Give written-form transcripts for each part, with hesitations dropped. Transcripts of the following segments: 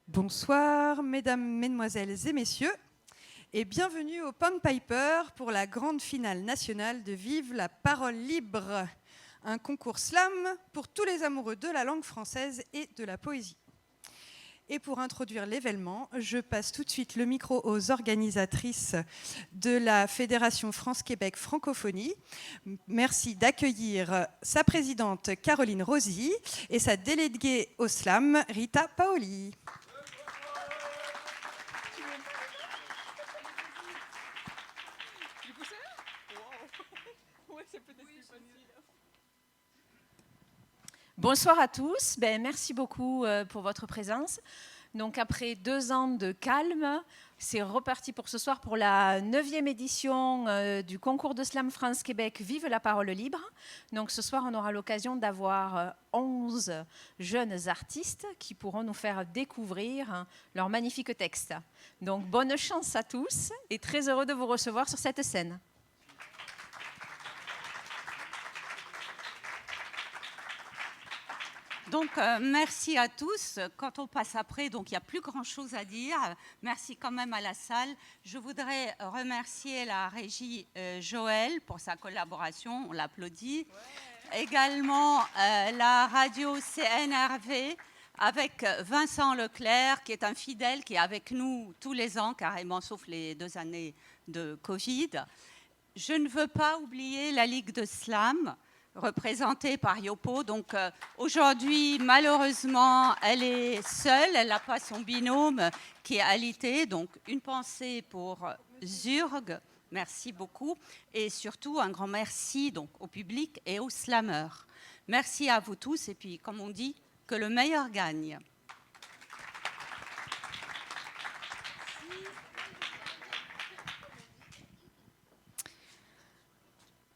Bonsoir, mesdames, mesdemoiselles et messieurs, et bienvenue au Pan Piper pour la grande finale nationale de Vive la parole libre, un concours slam pour tous les amoureux de la langue française et de la poésie. Et pour introduire l'événement, je passe tout de suite le micro aux organisatrices de la Fédération France-Québec Francophonie. Merci d'accueillir sa présidente Caroline Rosy et sa déléguée au slam Rita Paoli. Bonsoir à tous, merci beaucoup pour votre présence. Donc après 2 ans de calme, c'est reparti pour ce soir pour la 9e édition du concours de slam France-Québec Vive la parole libre. Donc ce soir, on aura l'occasion d'avoir 11 jeunes artistes qui pourront nous faire découvrir leurs magnifiques textes. Donc bonne chance à tous et très heureux de vous recevoir sur cette scène. Donc, merci à tous. Quand on passe après, donc il n'y a plus grand-chose à dire. Merci quand même à la salle. Je voudrais remercier la régie Joël pour sa collaboration. On l'applaudit. Ouais. Également, la radio CNRV avec Vincent Leclerc, qui est un fidèle, qui est avec nous tous les ans, carrément, sauf les 2 années de Covid. Je ne veux pas oublier la Ligue de Slam, représentée par Yopo. Donc aujourd'hui, malheureusement, elle est seule, elle n'a pas son binôme qui est alité. Donc une pensée pour Zurg, merci beaucoup. Et surtout, un grand merci donc, au public et aux slammeurs. Merci à vous tous et puis, comme on dit, que le meilleur gagne.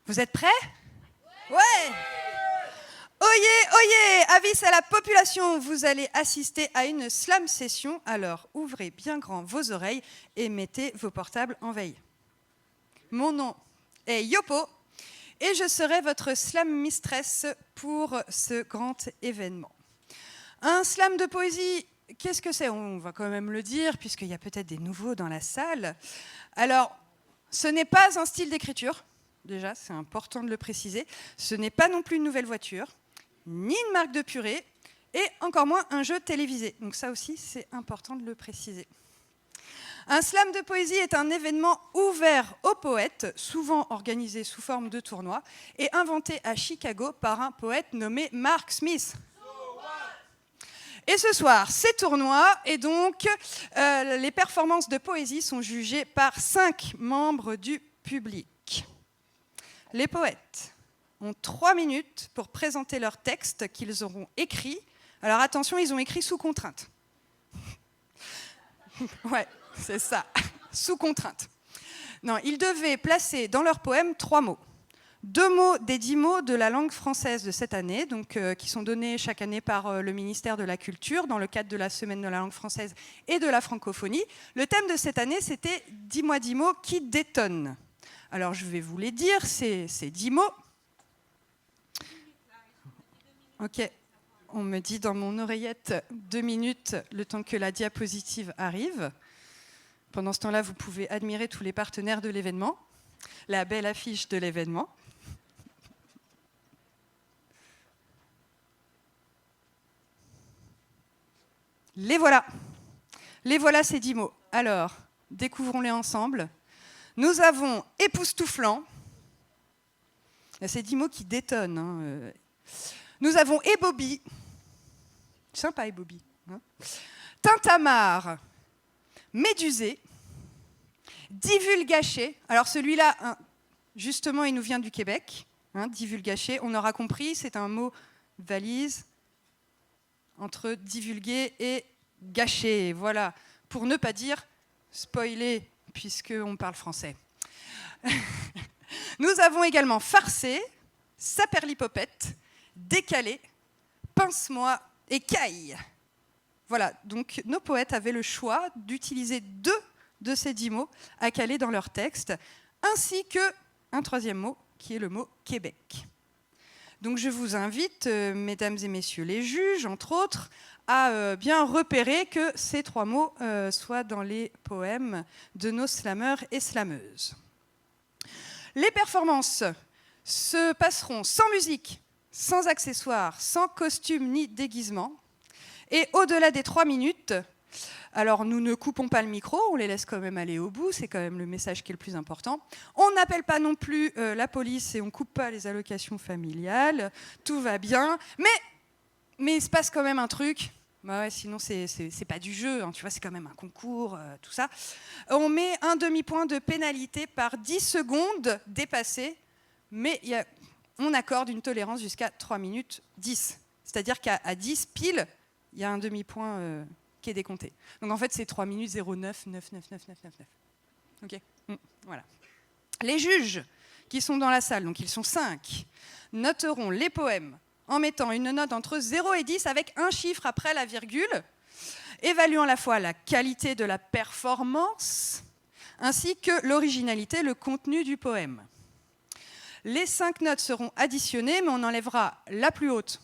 Vous êtes prêts ? Ouais. Oyez, oyez, avis à la population, vous allez assister à une slam session, alors ouvrez bien grand vos oreilles et mettez vos portables en veille. Mon nom est Yopo et je serai votre slam mistress pour ce grand événement. Un slam de poésie, qu'est-ce que c'est ? On va quand même le dire puisqu'il y a peut-être des nouveaux dans la salle. Alors, ce n'est pas un style d'écriture. Déjà, c'est important de le préciser. Ce n'est pas non plus une nouvelle voiture, ni une marque de purée, et encore moins un jeu télévisé. Donc ça aussi, c'est important de le préciser. Un slam de poésie est un événement ouvert aux poètes, souvent organisé sous forme de tournoi, et inventé à Chicago par un poète nommé Mark Smith. Et ce soir, c'est tournoi, et donc les performances de poésie sont jugées par 5 membres du public. Les poètes ont 3 minutes pour présenter leur texte qu'ils auront écrit. Alors attention, ils ont écrit sous contrainte. Ouais, c'est ça, sous contrainte. Non, ils devaient placer dans leur poème 3 mots. 2 mots des 10 mots de la langue française de cette année, donc, qui sont donnés chaque année par le ministère de la Culture dans le cadre de la Semaine de la langue française et de la francophonie. Le thème de cette année, c'était « Dis-moi 10 mots qui détonnent ». Alors, je vais vous les dire, ces 10 mots. Ok, on me dit dans mon oreillette 2 minutes, le temps que la diapositive arrive. Pendant ce temps-là, vous pouvez admirer tous les partenaires de l'événement, la belle affiche de l'événement. Les voilà. Les voilà ces 10 mots. Alors, découvrons-les ensemble. Nous avons époustouflant. C'est 10 mots qui détonnent. Hein. Nous avons ébobie. Sympa, ébobie. Hein. Tintamarre. Médusé. Divulgaché. Alors celui-là, hein, justement, il nous vient du Québec. Hein, divulgaché, on aura compris, c'est un mot valise entre divulguer et gâcher. Voilà, pour ne pas dire spoiler, puisqu'on parle français. Nous avons également farcé, saperlipopette, décalé, pince-moi et caille. Voilà, donc nos poètes avaient le choix d'utiliser 2 de ces 10 mots à caler dans leur texte, ainsi qu'un 3e mot, qui est le mot Québec. Donc je vous invite, mesdames et messieurs les juges, entre autres, à bien repérer que ces 3 mots soient dans les poèmes de nos slameurs et slameuses. Les performances se passeront sans musique, sans accessoires, sans costume ni déguisement. Et au-delà des 3 minutes, alors nous ne coupons pas le micro, on les laisse quand même aller au bout, c'est quand même le message qui est le plus important. On n'appelle pas non plus la police et on ne coupe pas les allocations familiales, tout va bien. Mais il se passe quand même un truc. Bah ouais, sinon, c'est pas du jeu, hein, tu vois, c'est quand même un concours, tout ça. On met un demi-point de pénalité par 10 secondes dépassées, mais on accorde une tolérance jusqu'à 3 minutes 10. C'est-à-dire qu'à 10 pile, il y a un demi-point qui est décompté. Donc en fait, c'est 3 minutes 09, 9, 9, 9, 9, 9, 9. Ok, voilà. Les juges qui sont dans la salle, donc ils sont 5, noteront les poèmes en mettant une note entre 0 et 10 avec un chiffre après la virgule, évaluant à la fois la qualité de la performance ainsi que l'originalité, le contenu du poème. Les 5 notes seront additionnées, mais on enlèvera la plus haute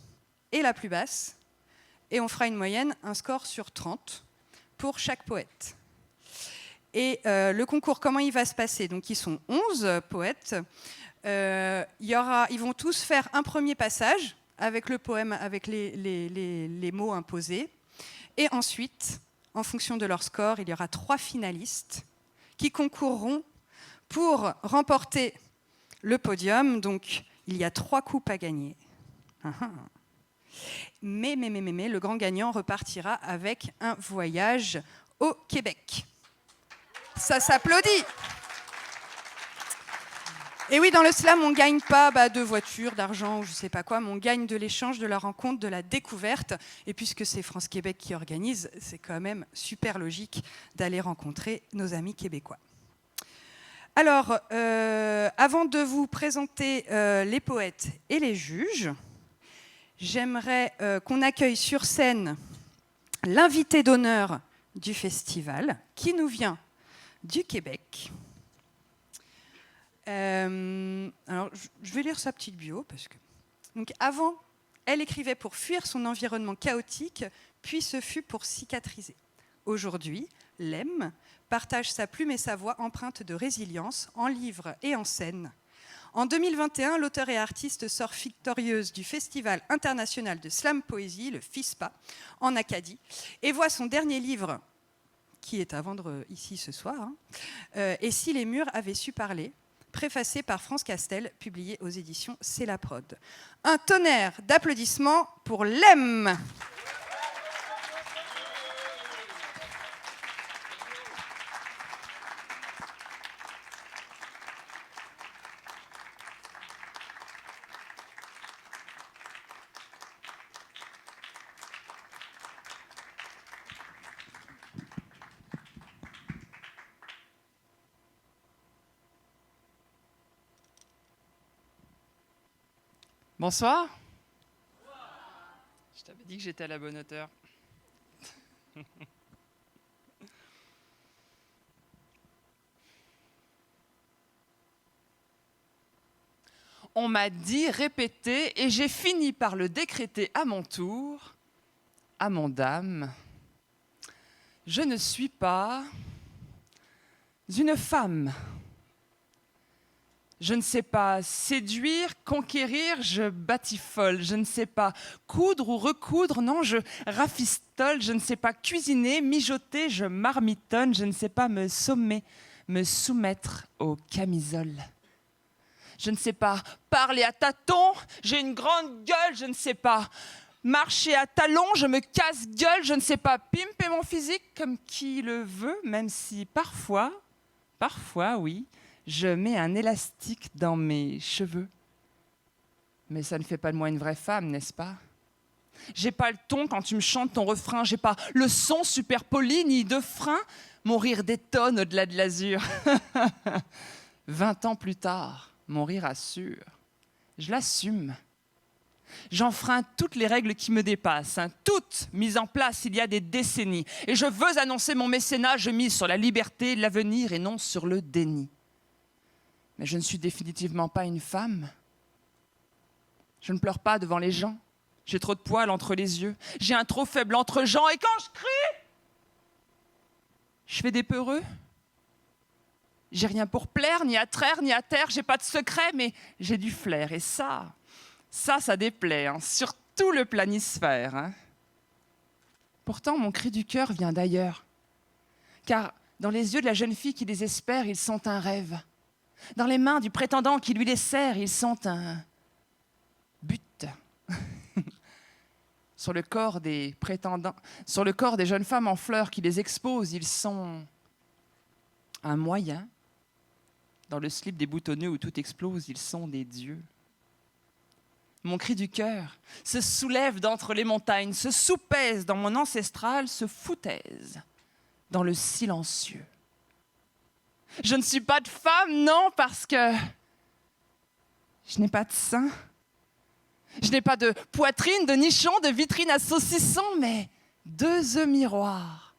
et la plus basse, et on fera une moyenne, un score sur 30 pour chaque poète. Et le concours, comment il va se passer? Donc, ils sont 11 poètes. Ils vont tous faire un premier passage avec le poème, avec les mots imposés. Et ensuite, en fonction de leur score, il y aura 3 finalistes qui concourront pour remporter le podium. Donc, il y a 3 coupes à gagner. Mais, le grand gagnant repartira avec un voyage au Québec. Ça s'applaudit. Et oui, dans le slam, on ne gagne pas de voitures, d'argent ou je ne sais pas quoi, mais on gagne de l'échange, de la rencontre, de la découverte. Et puisque c'est France-Québec qui organise, c'est quand même super logique d'aller rencontrer nos amis québécois. Alors, avant de vous présenter les poètes et les juges, j'aimerais qu'on accueille sur scène l'invité d'honneur du festival, qui nous vient du Québec. Alors, je vais lire sa petite bio. Parce que... Donc, avant, elle écrivait pour fuir son environnement chaotique, puis ce fut pour cicatriser. Aujourd'hui, Lem partage sa plume et sa voix empreinte de résilience en livres et en scène. En 2021, l'auteure et artiste sort victorieuse du Festival international de slam poésie, le FISPA, en Acadie, et voit son dernier livre, qui est à vendre ici ce soir, Et si les murs avaient su parler, préfacé par France Castel, publié aux éditions C'est la prod. Un tonnerre d'applaudissements pour Lem. Bonsoir. Je t'avais dit que j'étais à la bonne hauteur. On m'a dit, répété, et j'ai fini par le décréter à mon tour. À mon dame, je ne suis pas une femme. Je ne sais pas séduire, conquérir, je batifole. Je ne sais pas coudre ou recoudre, non, je rafistole. Je ne sais pas cuisiner, mijoter, je marmitonne. Je ne sais pas me sommer, me soumettre aux camisoles. Je ne sais pas parler à tâtons, j'ai une grande gueule. Je ne sais pas marcher à talons, je me casse-gueule. Je ne sais pas pimper mon physique comme qui le veut, même si parfois, oui, je mets un élastique dans mes cheveux. Mais ça ne fait pas de moi une vraie femme, n'est-ce pas? J'ai pas le ton quand tu me chantes ton refrain. J'ai pas le son super poli ni de frein. Mon rire détonne au-delà de l'azur. 20 ans plus tard, mon rire assure. Je l'assume. J'enfreins toutes les règles qui me dépassent, toutes mises en place il y a des décennies. Et je veux annoncer mon mécénat. Je mise sur la liberté, l'avenir et non sur le déni. Mais je ne suis définitivement pas une femme. Je ne pleure pas devant les gens. J'ai trop de poils entre les yeux. J'ai un trop faible entre-gens. Et quand je crie, je fais des peureux. J'ai rien pour plaire, ni à traire, ni à terre. J'ai pas de secret, mais j'ai du flair. Et ça déplaît, hein, surtout le planisphère. Hein. Pourtant, mon cri du cœur vient d'ailleurs. Car dans les yeux de la jeune fille qui les espère, ils sont un rêve. Dans les mains du prétendant qui lui les serre, ils sont un but. Sur le corps des prétendants, sur le corps des jeunes femmes en fleurs qui les exposent, ils sont un moyen. Dans le slip des boutonneux où tout explose, ils sont des dieux. Mon cri du cœur se soulève d'entre les montagnes, se soupèse dans mon ancestral, se foutaise dans le silencieux. Je ne suis pas de femme, non, parce que je n'ai pas de sein. Je n'ai pas de poitrine, de nichon, de vitrine à saucisson, mais 2 œufs miroirs.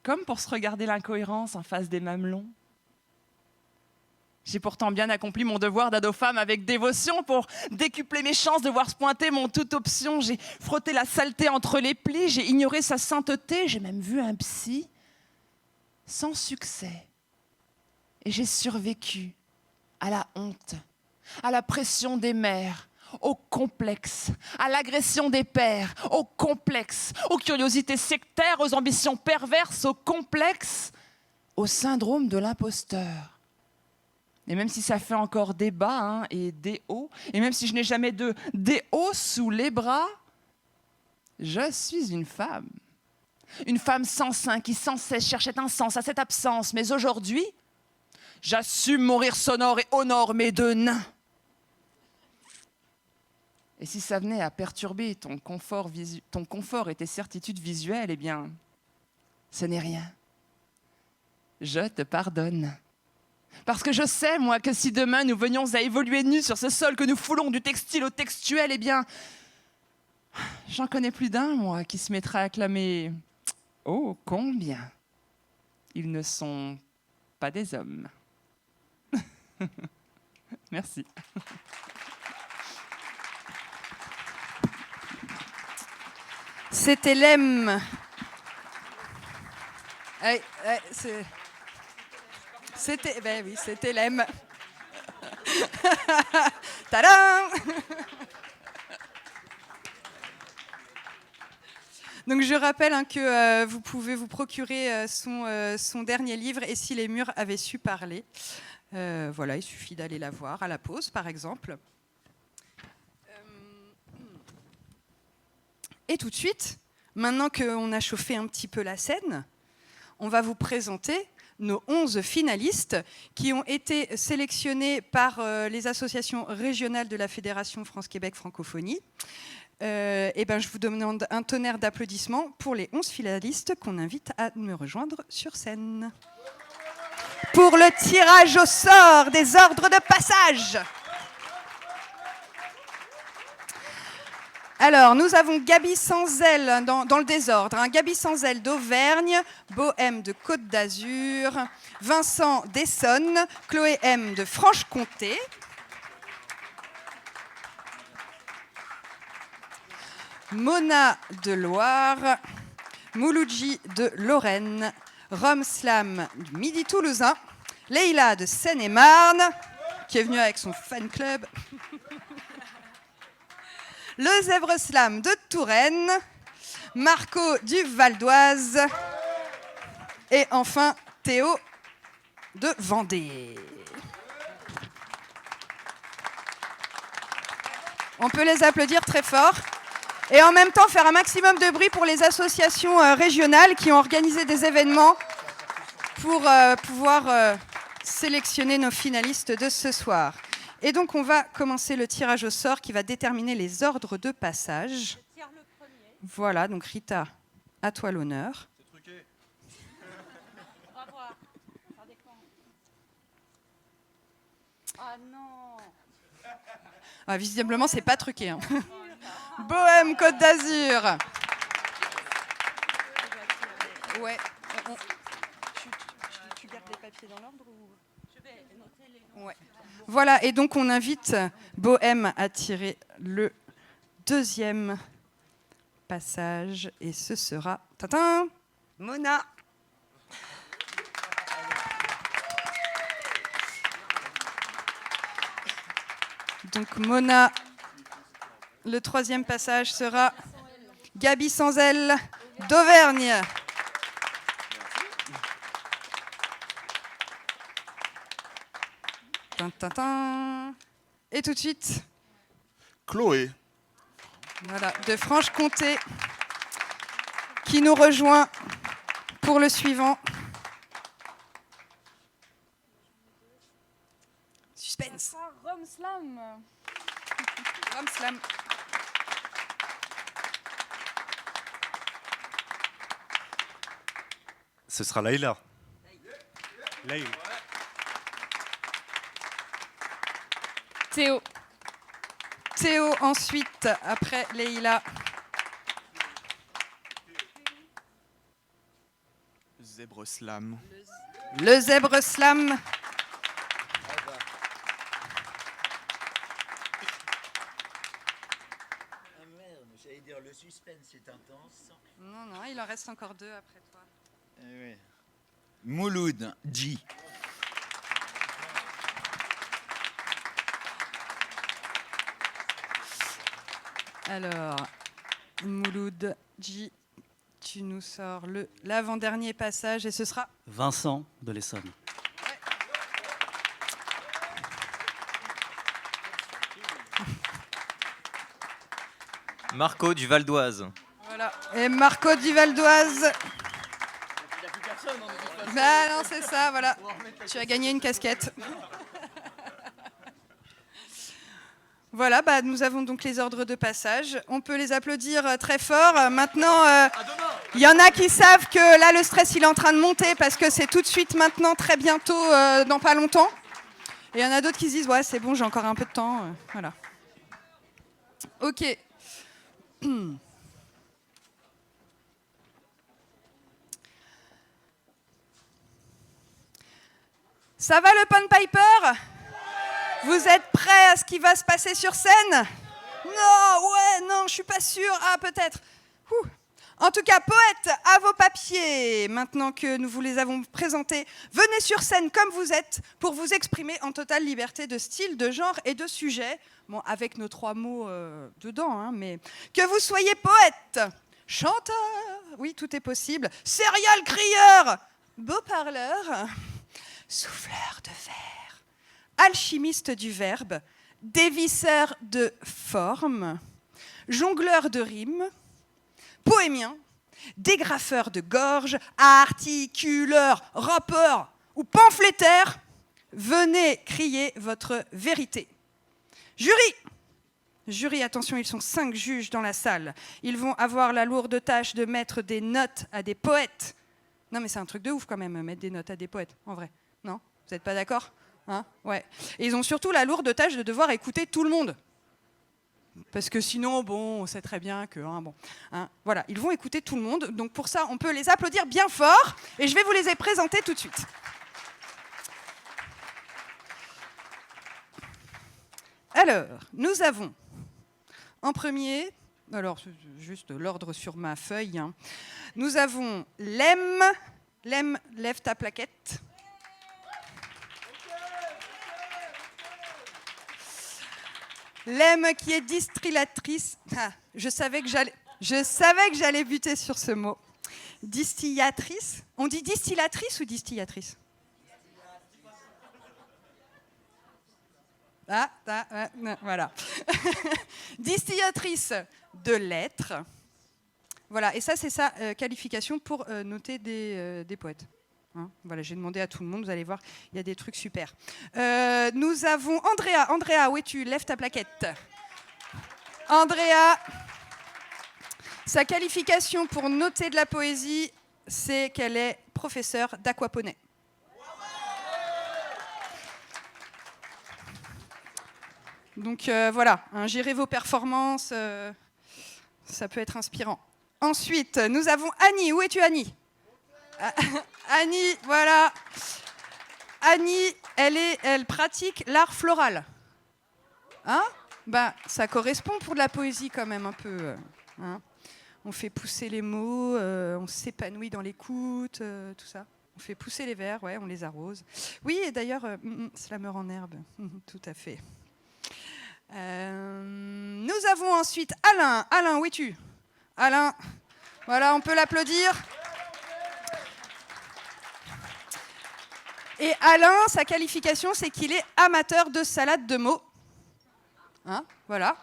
Comme pour se regarder l'incohérence en face des mamelons. J'ai pourtant bien accompli mon devoir d'ado-femme avec dévotion pour décupler mes chances de voir se pointer mon toute option. J'ai frotté la saleté entre les plis, j'ai ignoré sa sainteté, j'ai même vu un psy sans succès. Et j'ai survécu à la honte, à la pression des mères, au complexe, à l'agression des pères, au complexe, aux curiosités sectaires, aux ambitions perverses, au complexe, au syndrome de l'imposteur. Et même si ça fait encore débat hein, et des hauts, et même si je n'ai jamais de déo sous les bras, je suis une femme. Une femme sans sein qui sans cesse cherchait un sens à cette absence. Mais aujourd'hui, j'assume mon rire sonore et honore mes 2 nains. Et si ça venait à perturber ton confort et tes certitudes visuelles, eh bien, ce n'est rien. Je te pardonne. Parce que je sais, moi, que si demain nous venions à évoluer nus sur ce sol que nous foulons du textile au textuel, eh bien, j'en connais plus d'un, moi, qui se mettra à clamer « Oh, combien ils ne sont pas des hommes. » Merci. C'était Lem. C'était Lem. Tadam! Donc je rappelle hein, que vous pouvez vous procurer son dernier livre « Et si les murs avaient su parler ». Voilà, il suffit d'aller la voir à la pause, par exemple. Et tout de suite, maintenant qu'on a chauffé un petit peu la scène, on va vous présenter nos 11 finalistes qui ont été sélectionnés par les associations régionales de la Fédération France-Québec Francophonie. Et ben, je vous demande un tonnerre d'applaudissements pour les 11 finalistes qu'on invite à me rejoindre sur scène. Pour le tirage au sort des ordres de passage. Alors, nous avons Gaby Sanzel dans le désordre. Hein. Gaby Sanzel d'Auvergne, Bohème de Côte d'Azur, Vincent d'Essonne, Chloé M de Franche-Comté. Mona de Loire, Mouloudji de Lorraine, Rome Slam du Midi Toulousain, Leïla de Seine-et-Marne, qui est venue avec son fan club, le Zèbre Slam de Touraine, Marco du Val d'Oise et enfin Théo de Vendée. On peut les applaudir très fort. Et en même temps, faire un maximum de bruit pour les associations régionales qui ont organisé des événements pour pouvoir sélectionner nos finalistes de ce soir. Et donc, on va commencer le tirage au sort qui va déterminer les ordres de passage. Je tire le premier. Voilà, donc Rita, à toi l'honneur. C'est truqué. On va voir. Ça dépend. Ah non. Ah, visiblement, c'est pas truqué. Hein. Bohème, Côte d'Azur. Ouais. Tu gardes les papiers dans l'ordre ou... Ouais. Voilà, et donc on invite Bohème à tirer le deuxième passage, et ce sera... Tintin, Mona. Donc Mona, le troisième passage sera Gaby sans elle d'Auvergne. Tintin. Et tout de suite, Chloé. voilà, de Franche-Comté, qui nous rejoint pour le suivant. Suspense. Rome Slam. Rome Slam. Ce sera Laïla. Laïla. Théo. Théo ensuite, après Leïla. Zèbre slam. Le Zèbre Slam. Ah merde, j'allais dire le suspense est intense. Non, non, il en reste encore deux après toi. Eh oui. Mouloud, G. Alors, Mouloud, J, tu nous sors l'avant-dernier passage et ce sera Vincent de l'Essonne. Marco du Val d'Oise. voilà. Et Marco du Val d'Oise. Bah non, c'est ça, voilà. Tu as gagné une casquette. Voilà, bah, nous avons donc les ordres de passage. On peut les applaudir très fort. Maintenant, il y en a qui savent que là, le stress, il est en train de monter parce que c'est tout de suite maintenant, très bientôt, dans pas longtemps. Et il y en a d'autres qui se disent, ouais, c'est bon, j'ai encore un peu de temps. Voilà. Ok. Ça va le Pan Piper ? Vous êtes prêts à ce qui va se passer sur scène ? Non, ouais, non, je suis pas sûre. Ah, peut-être. Ouh. En tout cas, poètes, à vos papiers. Maintenant que nous vous les avons présentés, venez sur scène comme vous êtes pour vous exprimer en totale liberté de style, de genre et de sujet. Bon, avec nos 3 mots dedans, hein, mais que vous soyez poète, chanteur, oui, tout est possible, serial crieur, beau parleur, souffleur de verre, alchimiste du verbe, dévisseur de forme, jongleur de rimes, poémien, dégrafeur de gorge, articuleur, rappeur ou pamphlétaire, venez crier votre vérité. Jury, attention, ils sont 5 juges dans la salle. Ils vont avoir la lourde tâche de mettre des notes à des poètes. Non mais c'est un truc de ouf quand même, mettre des notes à des poètes, en vrai. Non ? Vous n'êtes pas d'accord ? Hein ? Ouais. Et ils ont surtout la lourde tâche de devoir écouter tout le monde. Parce que sinon, bon, on sait très bien que... voilà, ils vont écouter tout le monde. Donc pour ça, on peut les applaudir bien fort. Et je vais vous les présenter tout de suite. Alors, nous avons en premier... Alors, juste l'ordre sur ma feuille. Hein. Nous avons Lem. Lem, lève ta plaquette. Lem qui est distillatrice. Ah, je savais que j'allais buter sur ce mot. Distillatrice. On dit distillatrice ou distillatrice ? Voilà. Distillatrice de lettres. Voilà, et ça, c'est sa qualification pour noter des poètes. Hein, voilà, j'ai demandé à tout le monde, vous allez voir, il y a des trucs super. Nous avons Andrea. Andrea, où es-tu ? Lève ta plaquette. Andrea, sa qualification pour noter de la poésie, c'est qu'elle est professeure d'aquaponie. Donc voilà, hein, gérez vos performances, ça peut être inspirant. Ensuite, nous avons Annie. Où es-tu, Annie ? Annie, voilà. Annie, elle pratique l'art floral. Hein? Ben, ça correspond pour de la poésie quand même un peu. Hein? On fait pousser les mots, on s'épanouit dans l'écoute, tout ça. On fait pousser les vers, ouais, on les arrose. Oui, et d'ailleurs, slameur en herbe, tout à fait. Nous avons ensuite Alain. Alain, où es-tu? Alain, voilà, on peut l'applaudir. Et Alain, sa qualification, c'est qu'il est amateur de salade de mots. Hein, voilà.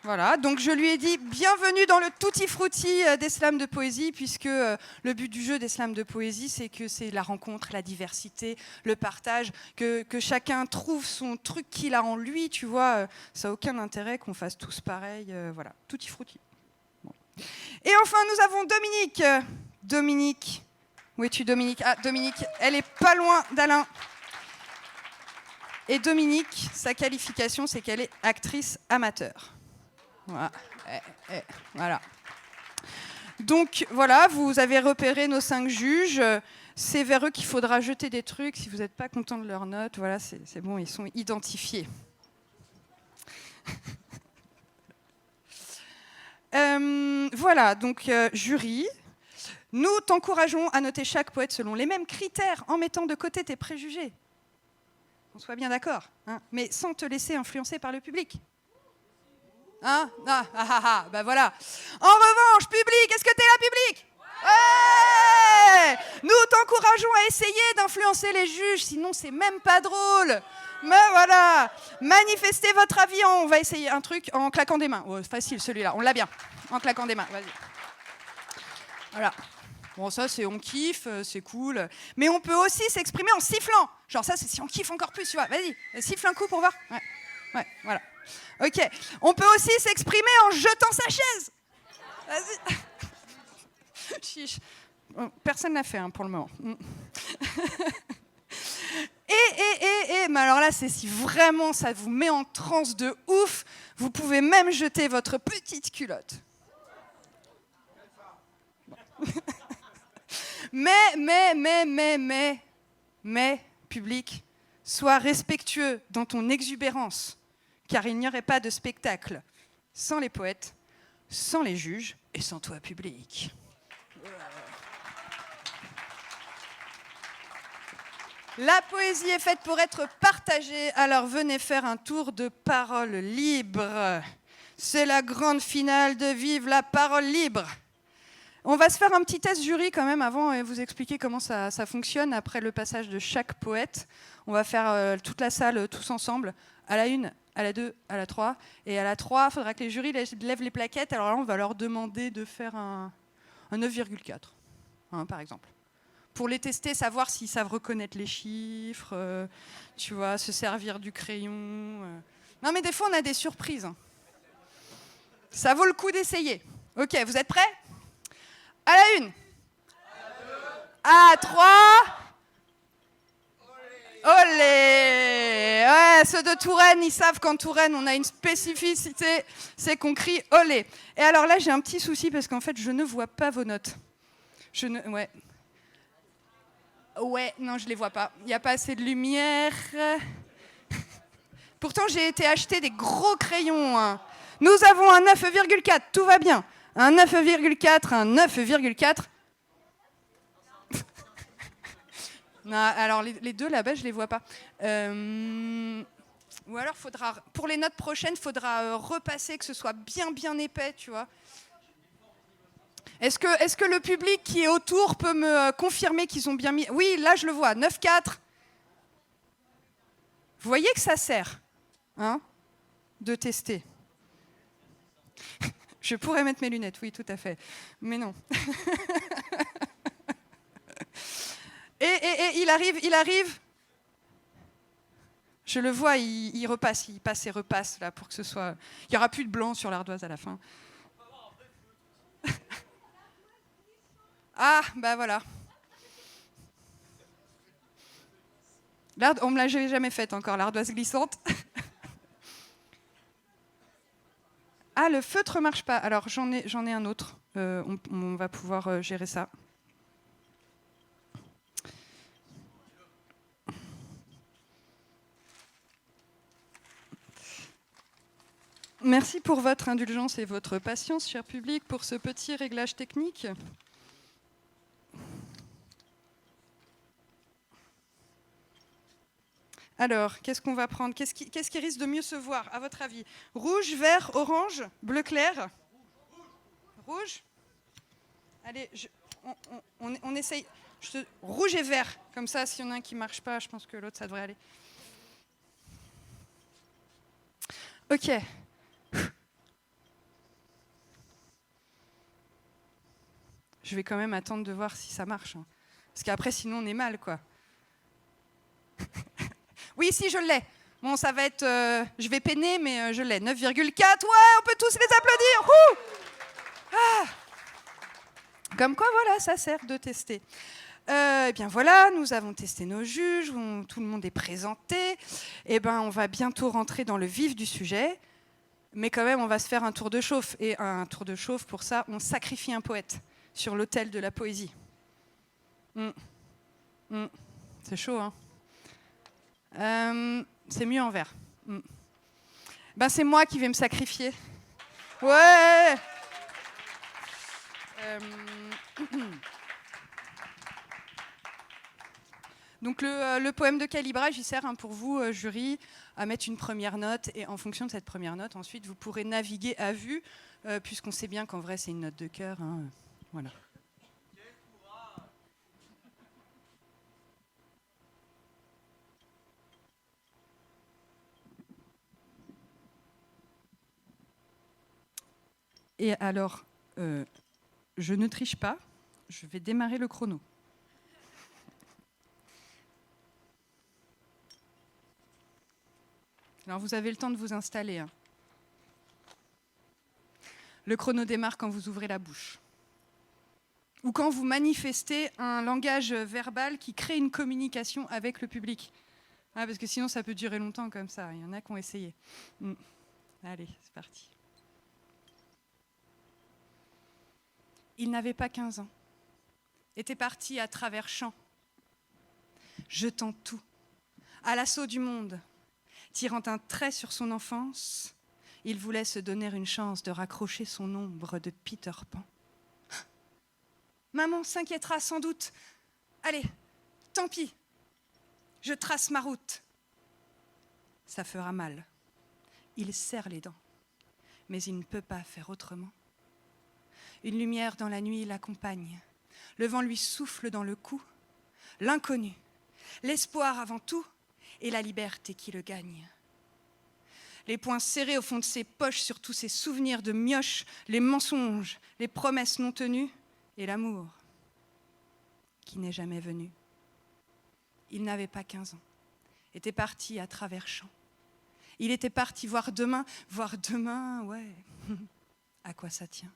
Voilà, donc je lui ai dit bienvenue dans le tutti frutti des slams de poésie, puisque le but du jeu des slams de poésie, c'est que c'est la rencontre, la diversité, le partage, que chacun trouve son truc qu'il a en lui, tu vois. Ça n'a aucun intérêt qu'on fasse tous pareil, voilà, tutti frutti. Bon. Et enfin, nous avons Dominique. Dominique, où es-tu Dominique? Ah, Dominique, elle est pas loin d'Alain. Et Dominique, sa qualification, c'est qu'elle est actrice amateur. Voilà. Voilà. Donc voilà, vous avez repéré nos 5 juges. C'est vers eux qu'il faudra jeter des trucs. Si vous n'êtes pas content de leurs notes, voilà, c'est bon, ils sont identifiés. Voilà, donc jury. Nous t'encourageons à noter chaque poète selon les mêmes critères, en mettant de côté tes préjugés. On soit bien d'accord, hein, mais sans te laisser influencer par le public. Hein? Bah voilà. En revanche, public, est-ce que t'es là, public? Ouais! Nous t'encourageons à essayer d'influencer les juges, sinon c'est même pas drôle. Mais voilà. Manifestez votre avis, on va essayer un truc en claquant des mains. Oh, facile celui-là, on l'a bien. En claquant des mains, vas-y. Voilà. Bon, ça, c'est on kiffe, c'est cool. Mais on peut aussi s'exprimer en sifflant. Genre ça, c'est si on kiffe encore plus, tu vois. Vas-y, siffle un coup pour voir. Ouais, voilà. Ok. On peut aussi s'exprimer en jetant sa chaise. Vas-y. Chiche. Personne n'a fait pour le moment. Mais alors là, c'est si vraiment ça vous met en transe de ouf, vous pouvez même jeter votre petite culotte. Bon. Mais, public, sois respectueux dans ton exubérance, car il n'y aurait pas de spectacle sans les poètes, sans les juges et sans toi, public. La poésie est faite pour être partagée, alors venez faire un tour de parole libre. C'est la grande finale de Vive la parole libre. On va se faire un petit test jury quand même avant et vous expliquer comment ça fonctionne après le passage de chaque poète. On va faire toute la salle tous ensemble, à la 1, à la 2, à la 3. Et à la 3, il faudra que les jurys lèvent les plaquettes. Alors là, on va leur demander de faire un 9,4, hein, par exemple. Pour les tester, savoir s'ils savent reconnaître les chiffres, tu vois, se servir du crayon. Non, mais des fois, on a des surprises. Ça vaut le coup d'essayer. Ok, vous êtes prêts? À la 1. À la 3. Olé! Ouais, ceux de Touraine, ils savent qu'en Touraine, on a une spécificité, c'est qu'on crie olé. Et alors là, j'ai un petit souci parce qu'en fait, je ne vois pas vos notes. Ouais, non, je les vois pas. Il n'y a pas assez de lumière. Pourtant, j'ai été acheter des gros crayons. Hein. Nous avons un 9,4, tout va bien. Un 9,4, un 9,4. Non, alors les deux là-bas, je les vois pas. Ou alors, pour les notes prochaines, il faudra repasser, que ce soit bien épais, tu vois. Est-ce que le public qui est autour peut me confirmer qu'ils ont bien mis... Oui, là, je le vois, 9,4. Vous voyez que ça sert, hein, de tester. Je pourrais mettre mes lunettes, oui, tout à fait. Mais non. Et il arrive. Je le vois, il repasse, il passe et repasse, là, pour que ce soit... Il n'y aura plus de blanc sur l'ardoise à la fin. Ah, bah voilà. On me l'a jamais faite encore, l'ardoise glissante. Ah, le feutre marche pas. Alors, j'en ai un autre. On va pouvoir gérer ça. Merci pour votre indulgence et votre patience, cher public, pour ce petit réglage technique. Alors, qu'est-ce qu'on va prendre ? Qu'est-ce qui risque de mieux se voir, à votre avis ? Rouge, vert, orange, bleu clair ? Rouge ? Allez, on essaye. Rouge et vert, comme ça, s'il y en a un qui ne marche pas, je pense que l'autre, ça devrait aller. Ok. Je vais quand même attendre de voir si ça marche. Hein. Parce qu'après, sinon, on est mal, quoi. Oui, si, je l'ai. Bon, ça va être... je vais peiner, mais je l'ai. 9,4. Ouais, on peut tous les applaudir. Comme quoi, voilà, ça sert de tester. Eh bien voilà, nous avons testé nos juges, tout le monde est présenté. Eh bien, on va bientôt rentrer dans le vif du sujet. Mais quand même, on va se faire un tour de chauffe. Et un tour de chauffe, pour ça, on sacrifie un poète sur l'autel de la poésie. C'est chaud, hein. C'est mieux en vers. Ben, c'est moi qui vais me sacrifier. Ouais. Donc le poème de calibrage, il sert pour vous, jury, à mettre une première note. Et en fonction de cette première note, ensuite, vous pourrez naviguer à vue, puisqu'on sait bien qu'en vrai, c'est une note de cœur. Hein. Voilà. Et alors, je ne triche pas, je vais démarrer le chrono. Alors, vous avez le temps de vous installer. Hein. Le chrono démarre quand vous ouvrez la bouche. Ou quand vous manifestez un langage verbal qui crée une communication avec le public. Ah, parce que sinon, ça peut durer longtemps comme ça. Il y en a qui ont essayé. Allez, c'est parti. Il n'avait pas 15 ans. Était parti à travers champs, jetant tout, à l'assaut du monde. Tirant un trait sur son enfance, il voulait se donner une chance de raccrocher son ombre de Peter Pan. Maman s'inquiétera sans doute. Allez, tant pis, je trace ma route. Ça fera mal. Il serre les dents, mais il ne peut pas faire autrement. Une lumière dans la nuit l'accompagne. Le vent lui souffle dans le cou. L'inconnu, l'espoir avant tout, et la liberté qui le gagne. Les poings serrés au fond de ses poches sur tous ses souvenirs de mioches, les mensonges, les promesses non tenues, et l'amour qui n'est jamais venu. Il n'avait pas 15 ans, était parti à travers champs. Il était parti voir demain, ouais, à quoi ça tient?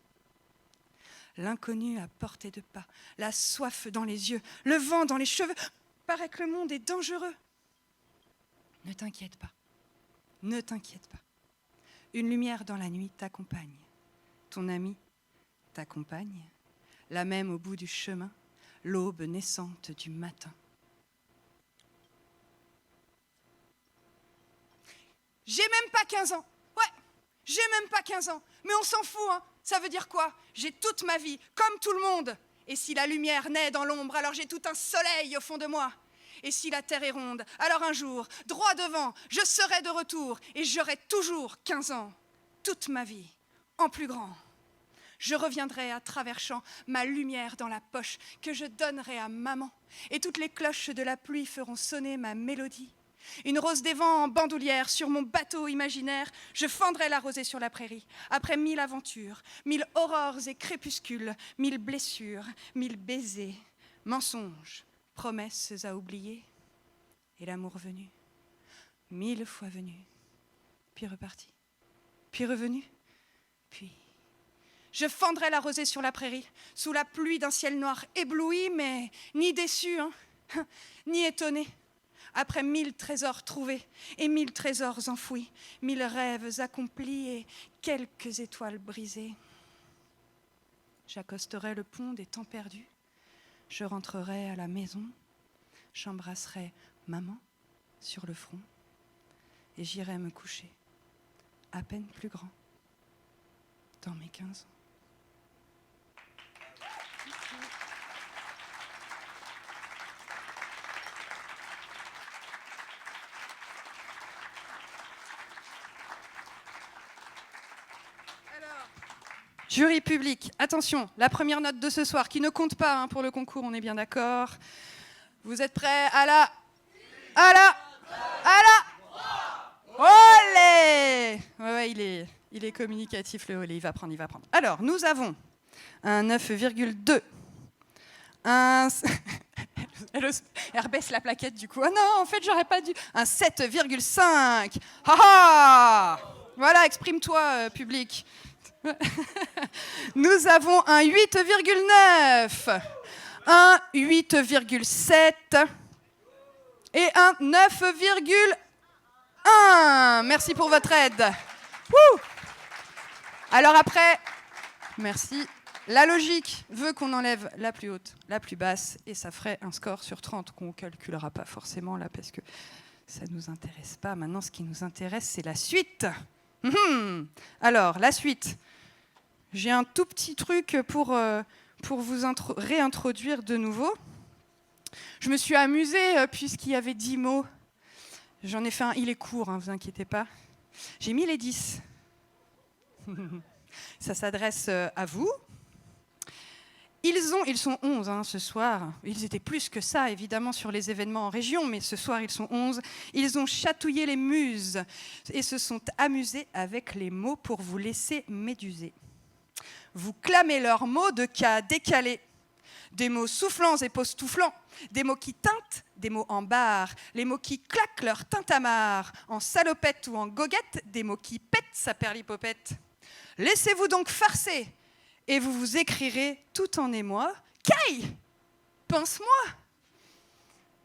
L'inconnu à portée de pas, la soif dans les yeux, le vent dans les cheveux. Paraît que le monde est dangereux. Ne t'inquiète pas, ne t'inquiète pas. Une lumière dans la nuit t'accompagne. Ton ami t'accompagne. La même au bout du chemin, l'aube naissante du matin. J'ai même pas 15 ans. Ouais, j'ai même pas 15 ans. Mais on s'en fout, hein. Ça veut dire quoi? J'ai toute ma vie, comme tout le monde. Et si la lumière naît dans l'ombre, alors j'ai tout un soleil au fond de moi. Et si la terre est ronde, alors un jour, droit devant, je serai de retour et j'aurai toujours 15 ans. Toute ma vie, en plus grand. Je reviendrai à travers champs, ma lumière dans la poche, que je donnerai à maman. Et toutes les cloches de la pluie feront sonner ma mélodie. Une rose des vents en bandoulière sur mon bateau imaginaire, je fendrai la rosée sur la prairie. Après 1000 aventures, 1000 aurores et crépuscules, 1000 blessures, 1000 baisers, mensonges, promesses à oublier. Et l'amour venu, 1000 fois venu, puis reparti, puis revenu, puis... Je fendrai la rosée sur la prairie, sous la pluie d'un ciel noir ébloui, mais ni déçu, hein, ni étonné. Après 1000 trésors trouvés et 1000 trésors enfouis, 1000 rêves accomplis et quelques étoiles brisées. J'accosterai le pont des temps perdus, je rentrerai à la maison, j'embrasserai maman sur le front et j'irai me coucher, à peine plus grand. dans mes 15. Jury public, attention, la première note de ce soir qui ne compte pas pour le concours, on est bien d'accord. Vous êtes prêts à la... Olé! Ouais, il est communicatif le olé, il va prendre. Alors, nous avons un 9,2. Elle rebaisse la plaquette du coup. Ah non, en fait, j'aurais pas dû. Un 7,5. Voilà, exprime-toi, public. Nous avons un 8,9, un 8,7 et un 9,1. Merci pour votre aide. Wouh! Alors après, merci. La logique veut qu'on enlève la plus haute, la plus basse, et ça ferait un score sur 30 qu'on ne calculera pas forcément là parce que ça ne nous intéresse pas. Maintenant, ce qui nous intéresse, c'est la suite. Alors, la suite. J'ai un tout petit truc pour vous réintroduire de nouveau. Je me suis amusée puisqu'il y avait 10 mots. J'en ai fait un, il est court, vous inquiétez pas. J'ai mis les 10. Ça s'adresse à vous. Ils sont 11 ce soir. Ils étaient plus que ça, évidemment, sur les événements en région, mais ce soir, ils sont 11. Ils ont chatouillé les muses et se sont amusés avec les mots pour vous laisser méduser. Vous clamez leurs mots de cas décalés. Des mots soufflants et époustouflants, des mots qui teintent, des mots en barre, les mots qui claquent leur tintamarre, en salopette ou en goguette, des mots qui pètent sa perlipopette. Laissez-vous donc farcer, et vous vous écrirez tout en émoi, « Caille, pince-moi !»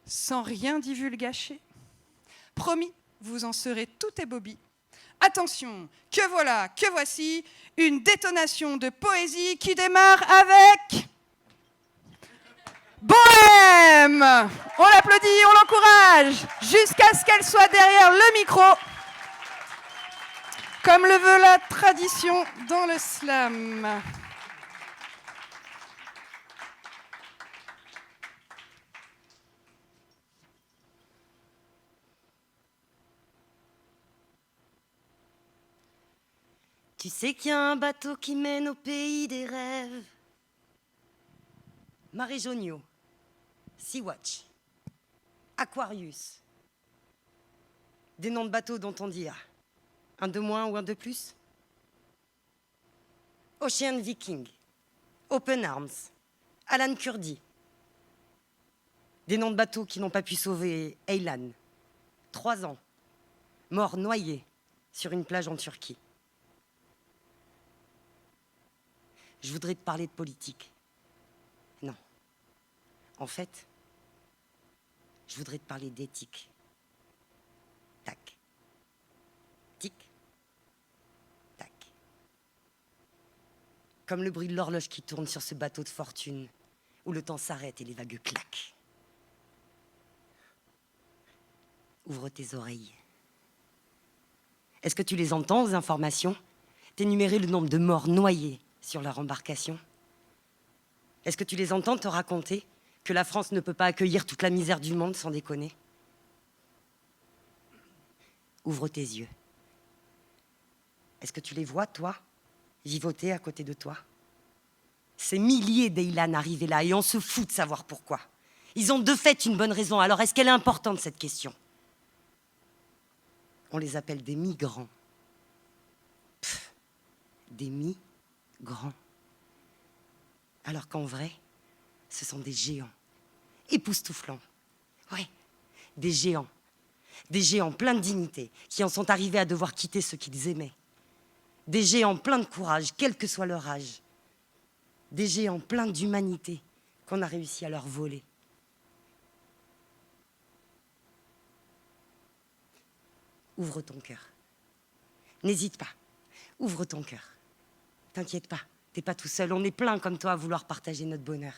sans rien divulgacher. Promis, vous en serez tout ébobis. Attention, que voici une détonation de poésie qui démarre avec... Bohème! On l'applaudit, on l'encourage, jusqu'à ce qu'elle soit derrière le micro, comme le veut la tradition dans le slam. Tu sais qu'il y a un bateau qui mène au pays des rêves. Mare Jonio, Sea-Watch, Aquarius. Des noms de bateaux dont on dit un de moins ou un de plus. Ocean Viking, Open Arms, Alan Kurdi. Des noms de bateaux qui n'ont pas pu sauver Aylan, 3 ans, mort noyé sur une plage en Turquie. Je voudrais te parler de politique. Non. En fait, je voudrais te parler d'éthique. Tac. Tic. Tac. Comme le bruit de l'horloge qui tourne sur ce bateau de fortune, où le temps s'arrête et les vagues claquent. Ouvre tes oreilles. Est-ce que tu les entends, aux informations? T'énumérer le nombre de morts noyés sur leur embarcation? Est-ce que tu les entends te raconter que la France ne peut pas accueillir toute la misère du monde, sans déconner? Ouvre tes yeux. Est-ce que tu les vois, toi, vivoter à côté de toi? Ces milliers d'Aylan arrivés là, et on se fout de savoir pourquoi. Ils ont de fait une bonne raison, alors est-ce qu'elle est importante, cette question? On les appelle des migrants. Des migrants. Alors qu'en vrai, ce sont des géants, époustouflants. Ouais, des géants. Des géants pleins de dignité, qui en sont arrivés à devoir quitter ceux qu'ils aimaient. Des géants pleins de courage, quel que soit leur âge. Des géants pleins d'humanité, qu'on a réussi à leur voler. Ouvre ton cœur. N'hésite pas, ouvre ton cœur. T'inquiète pas, t'es pas tout seul, on est plein comme toi à vouloir partager notre bonheur.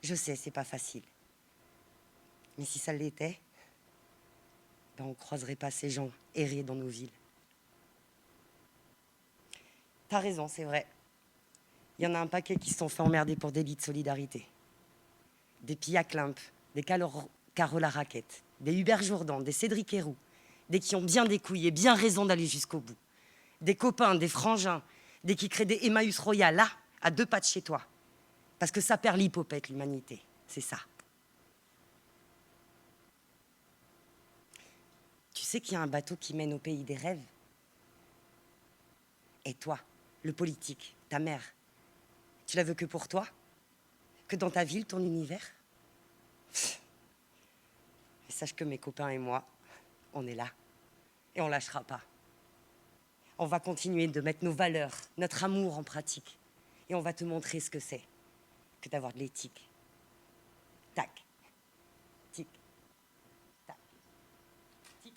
Je sais, c'est pas facile. Mais si ça l'était, on ne croiserait pas ces gens errer dans nos villes. T'as raison, c'est vrai. Il y en a un paquet qui se sont fait emmerder pour délit de solidarité. Des Pia Klimp, des Carola Raquette, des Hubert Jourdan, des Cédric Héroux, des qui ont bien des couilles et bien raison d'aller jusqu'au bout. Des copains, des frangins, des qui créent des Emmaüs Royal, là, à 2 pas de chez toi. Parce que ça perd l'hypopète, l'humanité. C'est ça. Tu sais qu'il y a un bateau qui mène au pays des rêves? Et toi, le politique, ta mère, tu la veux que pour toi? Que dans ta ville, ton univers? Et sache que mes copains et moi, on est là. Et on lâchera pas. On va continuer de mettre nos valeurs, notre amour en pratique. Et on va te montrer ce que c'est que d'avoir de l'éthique. Tac. Tic. Tac. Tic.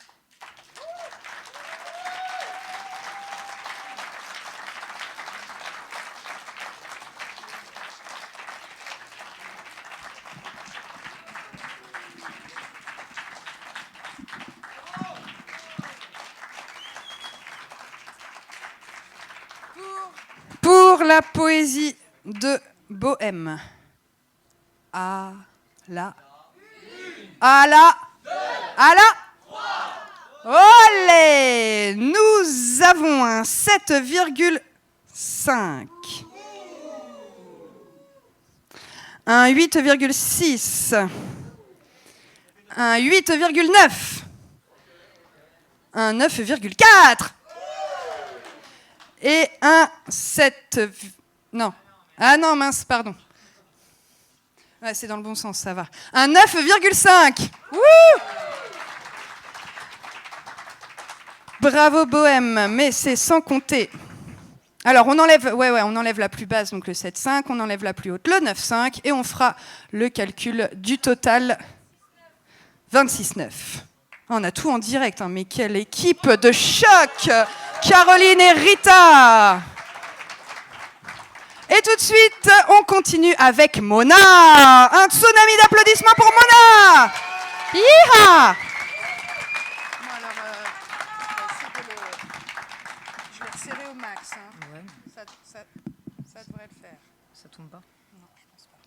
Pour la poésie de Bohème. À la. À la. À la. Olé! Nous avons un 7,5. Un 8,6. Un 8,9. Un 9,4. Et un 7... Non. Ah non, mince, pardon. Ouais, c'est dans le bon sens, ça va. Un 9,5. Bravo Bohème, mais c'est sans compter. Alors, on enlève, on enlève la plus basse, donc le 7,5, on enlève la plus haute, le 9,5, et on fera le calcul du total 26,9. On a tout en direct, hein, mais quelle équipe de choc! Caroline et Rita. Et tout de suite, on continue avec Mona. Un tsunami d'applaudissements pour Mona. Yeeha. Je vais resserrer au max. Hein. Ouais. Ça devrait le faire. Ça tombe pas? Non, je pense pas.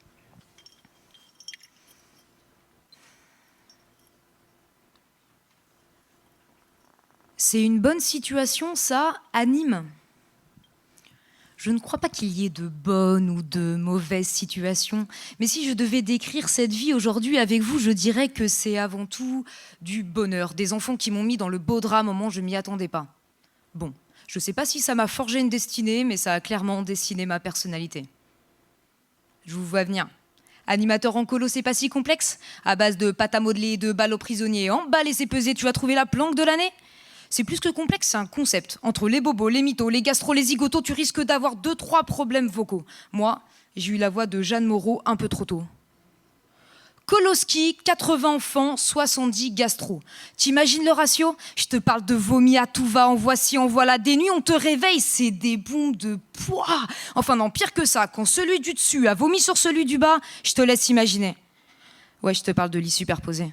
C'est une bonne situation, ça, à Nîmes. Je ne crois pas qu'il y ait de bonnes ou de mauvaises situations, mais si je devais décrire cette vie aujourd'hui avec vous, je dirais que c'est avant tout du bonheur, des enfants qui m'ont mis dans le beau drap au moment où je m'y attendais pas. Bon, je ne sais pas si ça m'a forgé une destinée, mais ça a clairement dessiné ma personnalité. Je vous vois venir. Animateur en colo, c'est pas si complexe. À base de pâte à modeler, de balles aux prisonniers, emballer et peser, tu as trouvé la planque de l'année? C'est plus que complexe, c'est un concept. Entre les bobos, les mythos, les gastro, les zigotos, tu risques d'avoir 2-3 problèmes vocaux. Moi, j'ai eu la voix de Jeanne Moreau un peu trop tôt. Koloski, 80 enfants, 70 gastro. T'imagines le ratio? Je te parle de vomi à tout va, en voici, en voilà. Des nuits, on te réveille, c'est des bombes de poids. Enfin non, pire que ça, quand celui du dessus a vomi sur celui du bas, je te laisse imaginer. Ouais, je te parle de lit superposé.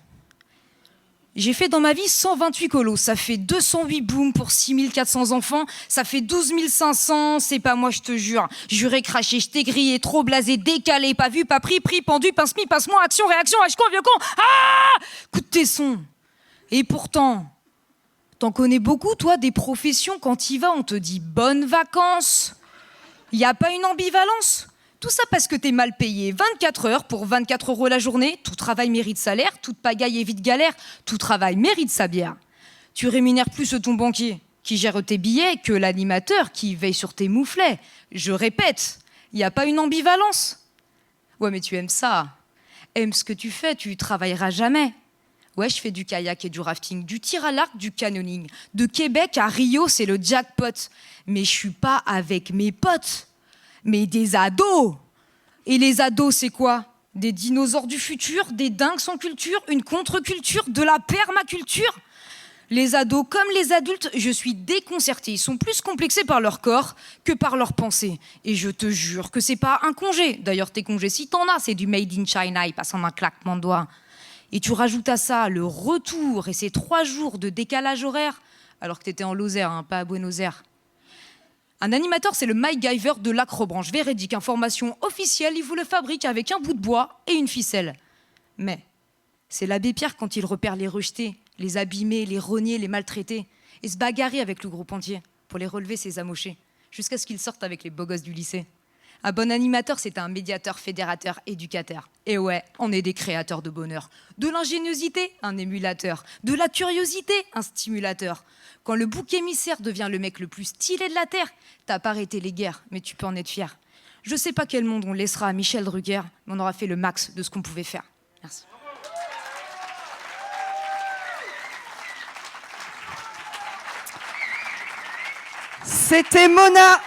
J'ai fait dans ma vie 128 colos, ça fait 208 booms pour 6400 enfants, ça fait 12 500, c'est pas moi je te jure. Juré, craché, je t'ai grillé, trop blasé, décalé, pas vu, pas pris, pris, pendu, pince-mi, passe-moi, action, réaction, con, vieux con. Ah! Coup de tesson. Et pourtant, t'en connais beaucoup toi des professions, quand t'y vas on te dit bonnes vacances. Y a pas une ambivalence? Tout ça parce que t'es mal payé. 24 heures pour 24 € la journée. Tout travail mérite salaire, toute pagaille évite galère. Tout travail mérite sa bière. Tu rémunères plus ton banquier qui gère tes billets que l'animateur qui veille sur tes mouflets. Je répète, il n'y a pas une ambivalence. Ouais, mais tu aimes ça. Aime ce que tu fais, tu travailleras jamais. Ouais, je fais du kayak et du rafting, du tir à l'arc, du canyoning. De Québec à Rio, c'est le jackpot. Mais je suis pas avec mes potes. Mais des ados! Et les ados, c'est quoi? Des dinosaures du futur, des dingues sans culture, une contre-culture, de la permaculture? Les ados, comme les adultes, je suis déconcertée. Ils sont plus complexés par leur corps que par leurs pensées. Et je te jure que c'est pas un congé. D'ailleurs, tes congés, si t'en as, c'est du made in China, ils passent en un claquement de doigts. Et tu rajoutes à ça le retour et ces 3 jours de décalage horaire, alors que t'étais en Lozère, hein, pas à Buenos Aires. Un animateur, c'est le MacGyver de l'acrobranche. Véridique, information officielle, il vous le fabrique avec un bout de bois et une ficelle. Mais c'est l'abbé Pierre quand il repère les rejetés, les abîmés, les rognés, les maltraités, et se bagarrer avec le groupe entier pour les relever ses amochés, jusqu'à ce qu'ils sortent avec les beaux gosses du lycée. Un bon animateur, c'est un médiateur, fédérateur, éducateur. Et ouais, on est des créateurs de bonheur. De l'ingéniosité, un émulateur. De la curiosité, un stimulateur. Quand le bouc émissaire devient le mec le plus stylé de la Terre, t'as pas arrêté les guerres, mais tu peux en être fier. Je sais pas quel monde on laissera à Michel Drucker, mais on aura fait le max de ce qu'on pouvait faire. Merci. C'était Mona.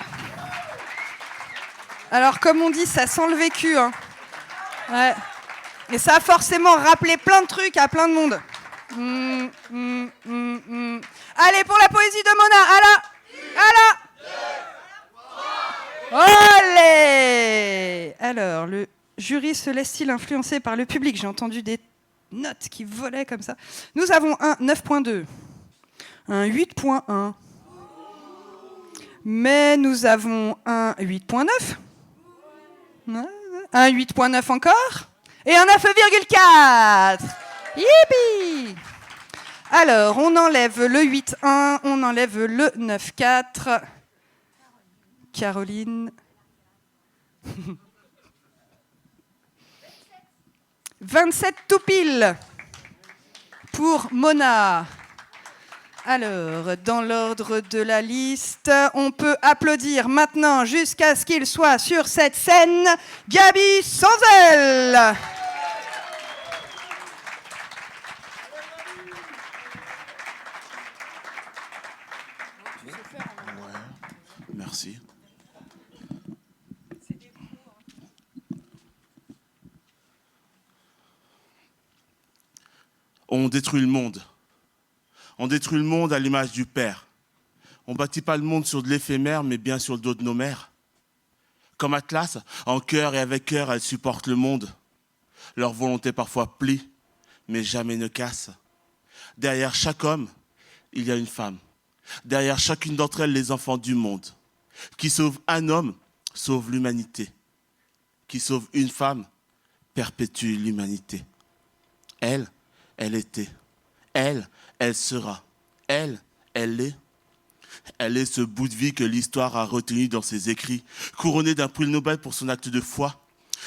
Alors, comme on dit, ça sent le vécu. Hein. Ouais. Et ça a forcément rappelé plein de trucs à plein de monde. Allez, pour la poésie de Mona, Olé. Alors, le jury se laisse-t-il influencer par le public? J'ai entendu des notes qui volaient comme ça. Nous avons un 9.2, un 8.1, mais nous avons un 8.9, un 8.9 encore, et un 9,4. Yippee! Alors, on enlève le 8.1, on enlève le 9.4. Caroline. 27 tout pile pour Mona. Alors, dans l'ordre de la liste, on peut applaudir maintenant jusqu'à ce qu'il soit sur cette scène, Gaby Sanzel. Merci. On détruit le monde. On détruit le monde à l'image du Père. On ne bâtit pas le monde sur de l'éphémère, mais bien sur le dos de nos mères. Comme Atlas, en cœur et avec cœur, elles supportent le monde. Leur volonté parfois plie, mais jamais ne casse. Derrière chaque homme, il y a une femme. Derrière chacune d'entre elles, les enfants du monde. Qui sauve un homme, sauve l'humanité. Qui sauve une femme, perpétue l'humanité. Elle, elle était. Elle, elle sera. Elle, elle est. Elle est ce bout de vie que l'histoire a retenu dans ses écrits, couronnée d'un prix Nobel pour son acte de foi.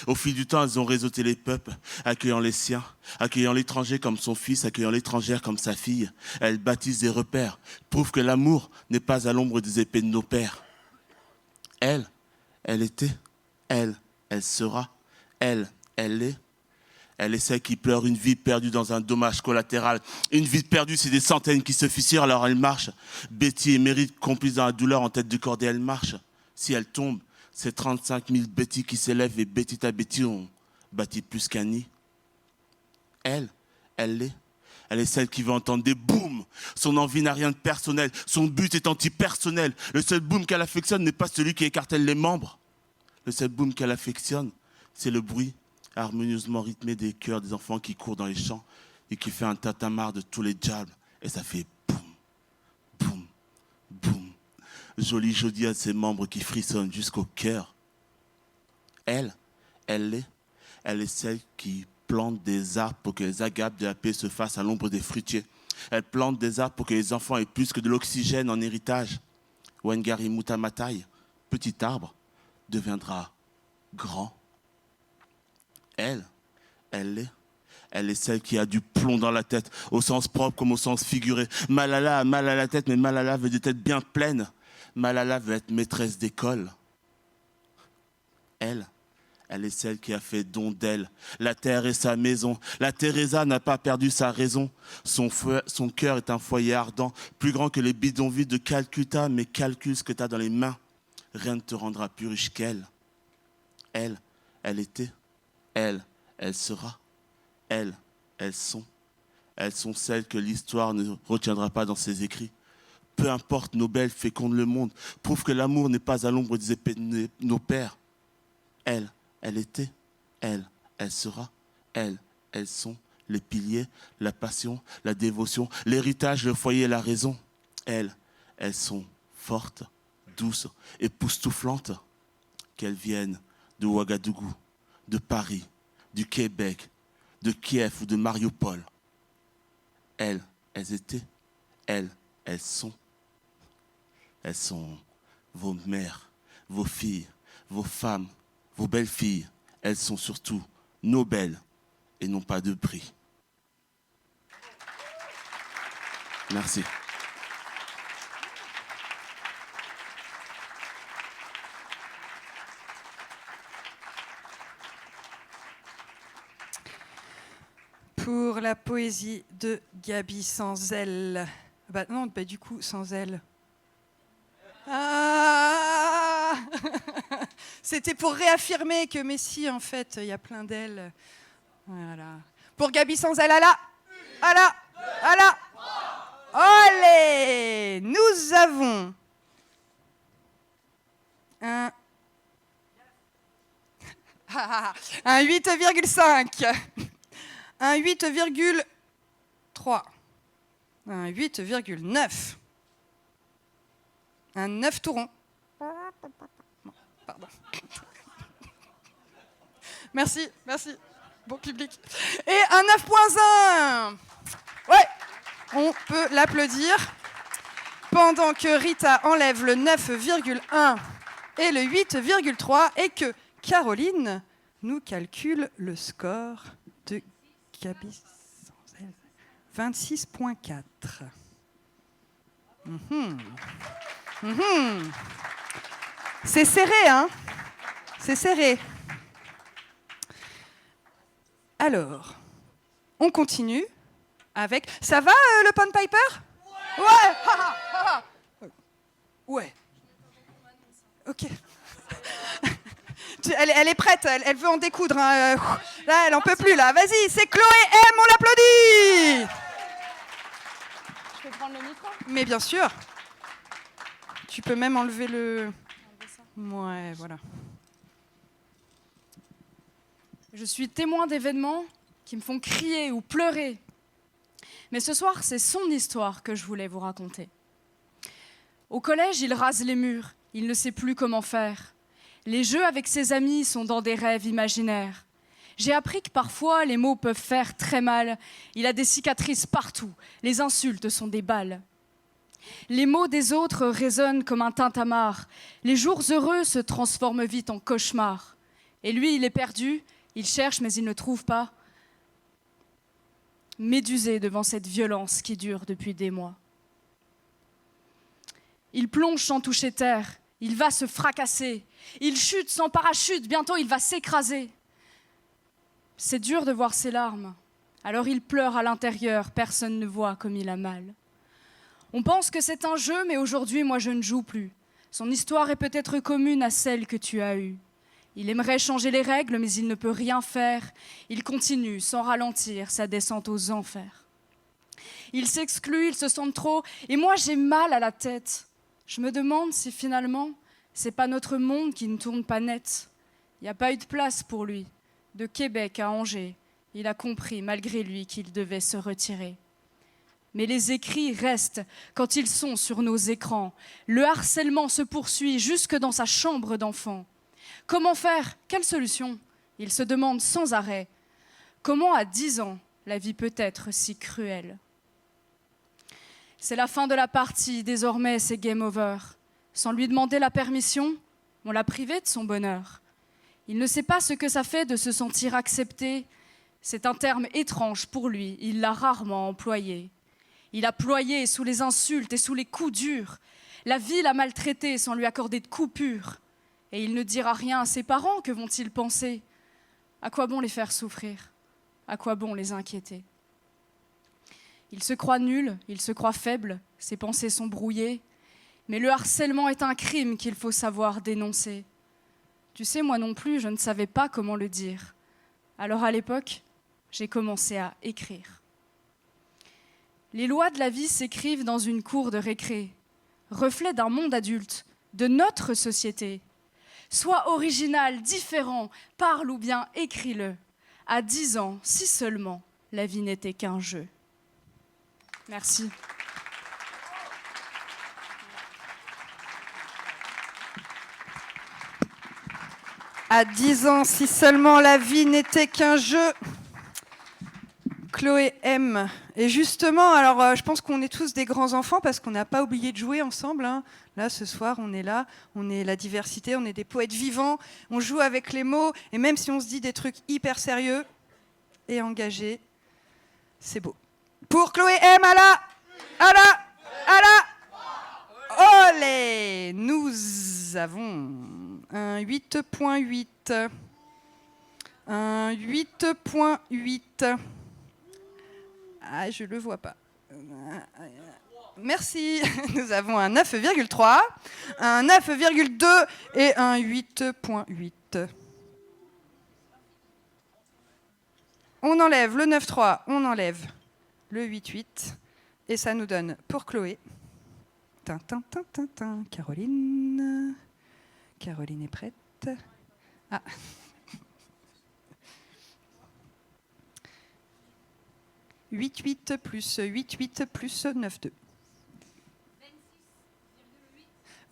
Au fil du temps, elles ont réseauté les peuples, accueillant les siens, accueillant l'étranger comme son fils, accueillant l'étrangère comme sa fille. Elles bâtissent des repères, prouvent que l'amour n'est pas à l'ombre des épées de nos pères. Elle, elle était. Elle, elle sera. Elle, elle est. Elle est celle qui pleure une vie perdue dans un dommage collatéral. Une vie perdue, c'est des centaines qui se fissurent alors elle marche. Betty et Mérite, complices dans la douleur, en tête du cordée, elle marche. Si elle tombe, c'est 35 000 Betty qui s'élèvent et Betty à Betty ont bâti plus qu'un nid. Elle, elle l'est. Elle est celle qui veut entendre des booms. Son envie n'a rien de personnel. Son but est anti-personnel. Le seul boom qu'elle affectionne n'est pas celui qui écartèle les membres. Le seul boom qu'elle affectionne, c'est le bruit harmonieusement rythmé des cœurs des enfants qui courent dans les champs et qui fait un tintamarre de tous les diables. Et ça fait boum, boum, boum. Joli jodi à ses membres qui frissonnent jusqu'au cœur. Elle, elle est celle qui plante des arbres pour que les agapes de la paix se fassent à l'ombre des fruitiers. Elle plante des arbres pour que les enfants aient plus que de l'oxygène en héritage. Wangari Mutamataï, petit arbre, deviendra grand. Elle est celle qui a du plomb dans la tête, au sens propre comme au sens figuré. Malala a mal à la tête, mais Malala veut des têtes bien pleines. Malala veut être maîtresse d'école. Elle est celle qui a fait don d'elle. La terre est sa maison. La Teresa n'a pas perdu sa raison. Son cœur est un foyer ardent, plus grand que les bidonvilles de Calcutta, mais calcule ce que tu as dans les mains. Rien ne te rendra plus riche qu'elle. Elle était. Elle sera. Elles sont. Elles sont celles que l'histoire ne retiendra pas dans ses écrits. Peu importe, Nobel féconde le monde, prouve que l'amour n'est pas à l'ombre des épées de nos pères. Elle était. Elle sera. Elles sont les piliers, la passion, la dévotion, l'héritage, le foyer et la raison. Elles sont fortes, douce, époustouflante, qu'elles viennent de Ouagadougou, de Paris, du Québec, de Kiev ou de Mariupol. Elles étaient, elles sont. Elles sont vos mères, vos filles, vos femmes, vos belles filles. Elles sont surtout nos belles et non pas de prix. Merci. Pour la poésie de Gaby sans elle. Non, du coup, sans elle. Ah C'était pour réaffirmer que Messi, en fait, il y a plein d'elle. Voilà. Pour Gaby sans elle, à la. Allez, nous avons un 8,5, un 8,3, un 8,9, un 9 tout rond. Pardon. Merci. Bon public. Et un 9,1. Ouais, on peut l'applaudir. Pendant que Rita enlève le 9,1 et le 8,3 et que Caroline nous calcule le score de Gaby sans elle. 26,4. C'est serré, hein? C'est serré. Alors, on continue avec... Ça va, le Pond Piper? Ouais. Ouais. Ok. Elle est prête, elle veut en découdre. Hein. Là, elle en peut plus, là. Vas-y, c'est Chloé M, on l'applaudit. Je peux prendre le micro? Mais bien sûr. Tu peux même enlever le... Ouais, voilà. Je suis témoin d'événements qui me font crier ou pleurer. Mais ce soir, c'est son histoire que je voulais vous raconter. Au collège, il rase les murs. Il ne sait plus comment faire. Les jeux avec ses amis sont dans des rêves imaginaires. J'ai appris que parfois, les mots peuvent faire très mal. Il a des cicatrices partout. Les insultes sont des balles. Les mots des autres résonnent comme un tintamarre. Les jours heureux se transforment vite en cauchemars. Et lui, il est perdu. Il cherche, mais il ne trouve pas. Médusé devant cette violence qui dure depuis des mois. Il plonge sans toucher terre. Il va se fracasser. Il chute sans parachute. Bientôt, il va s'écraser. C'est dur de voir ses larmes. Alors il pleure à l'intérieur. Personne ne voit comme il a mal. On pense que c'est un jeu, mais aujourd'hui, moi, je ne joue plus. Son histoire est peut-être commune à celle que tu as eue. Il aimerait changer les règles, mais il ne peut rien faire. Il continue, sans ralentir, sa descente aux enfers. Il s'exclut, il se sent trop, et moi, j'ai mal à la tête. Je me demande si finalement, c'est pas notre monde qui ne tourne pas net. Il n'y a pas eu de place pour lui. De Québec à Angers, il a compris, malgré lui, qu'il devait se retirer. Mais les écrits restent quand ils sont sur nos écrans. Le harcèlement se poursuit jusque dans sa chambre d'enfant. Comment faire? Quelle solution? Il se demande sans arrêt. Comment à 10 ans, la vie peut être si cruelle? C'est la fin de la partie, désormais c'est game over. Sans lui demander la permission, on l'a privé de son bonheur. Il ne sait pas ce que ça fait de se sentir accepté. C'est un terme étrange pour lui, il l'a rarement employé. Il a ployé sous les insultes et sous les coups durs. La vie l'a maltraité sans lui accorder de coupure. Et il ne dira rien à ses parents, que vont-ils penser? À quoi bon les faire souffrir? À quoi bon les inquiéter? Il se croit nul, il se croit faible, ses pensées sont brouillées. Mais le harcèlement est un crime qu'il faut savoir dénoncer. Tu sais, moi non plus, je ne savais pas comment le dire. Alors à l'époque, j'ai commencé à écrire. Les lois de la vie s'écrivent dans une cour de récré, reflet d'un monde adulte, de notre société. Sois original, différent, parle ou bien écris-le. À 10 ans, si seulement, la vie n'était qu'un jeu. Merci. À 10 ans, si seulement la vie n'était qu'un jeu. Chloé M. Et justement, alors je pense qu'on est tous des grands enfants parce qu'on n'a pas oublié de jouer ensemble, hein. Là, ce soir, on est là, on est la diversité, on est des poètes vivants, on joue avec les mots, et même si on se dit des trucs hyper sérieux et engagés, c'est beau. Pour Chloé M, olé! Nous avons un 8.8. Un 8.8. Ah, je le vois pas. Merci. Nous avons un 9,3, un 9,2 et un 8.8. On enlève le 9,3, on enlève le 8,8 et ça nous donne pour Chloé. Caroline. Caroline est prête. Ah. 8,8 plus 8,8 plus 9,2.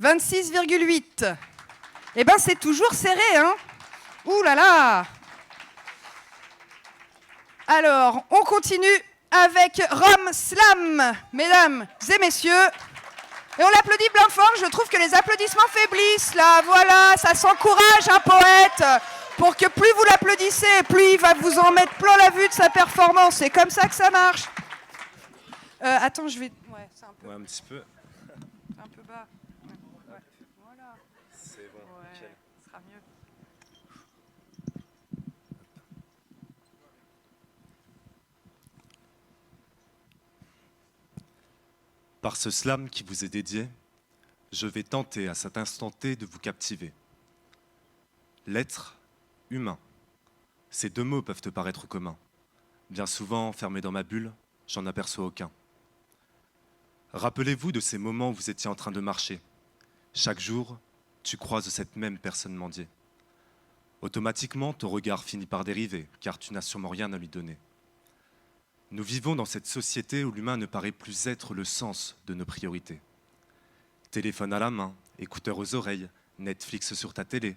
26,8. Eh ben c'est toujours serré, hein. Ouh là là. Alors, on continue avec Rome Slam, mesdames et messieurs. Et on l'applaudit plein fort, je trouve que les applaudissements faiblissent, là, voilà, ça s'encourage un poète, pour que plus vous l'applaudissez, plus il va vous en mettre plein la vue de sa performance, c'est comme ça que ça marche. Attends, je vais... Ouais, c'est un peu... Ouais, un petit peu. Un peu bas. Ouais. Voilà. C'est bon, Ouais, nickel. ce sera mieux. Par ce slam qui vous est dédié, je vais tenter à cet instant T de vous captiver. L'être humain. Ces deux mots peuvent te paraître communs. Bien souvent, enfermé dans ma bulle, j'en aperçois aucun. Rappelez-vous de ces moments où vous étiez en train de marcher. Chaque jour, tu croises cette même personne mendier. Automatiquement, ton regard finit par dériver, car tu n'as sûrement rien à lui donner. Nous vivons dans cette société où l'humain ne paraît plus être le sens de nos priorités. Téléphone à la main, écouteurs aux oreilles, Netflix sur ta télé.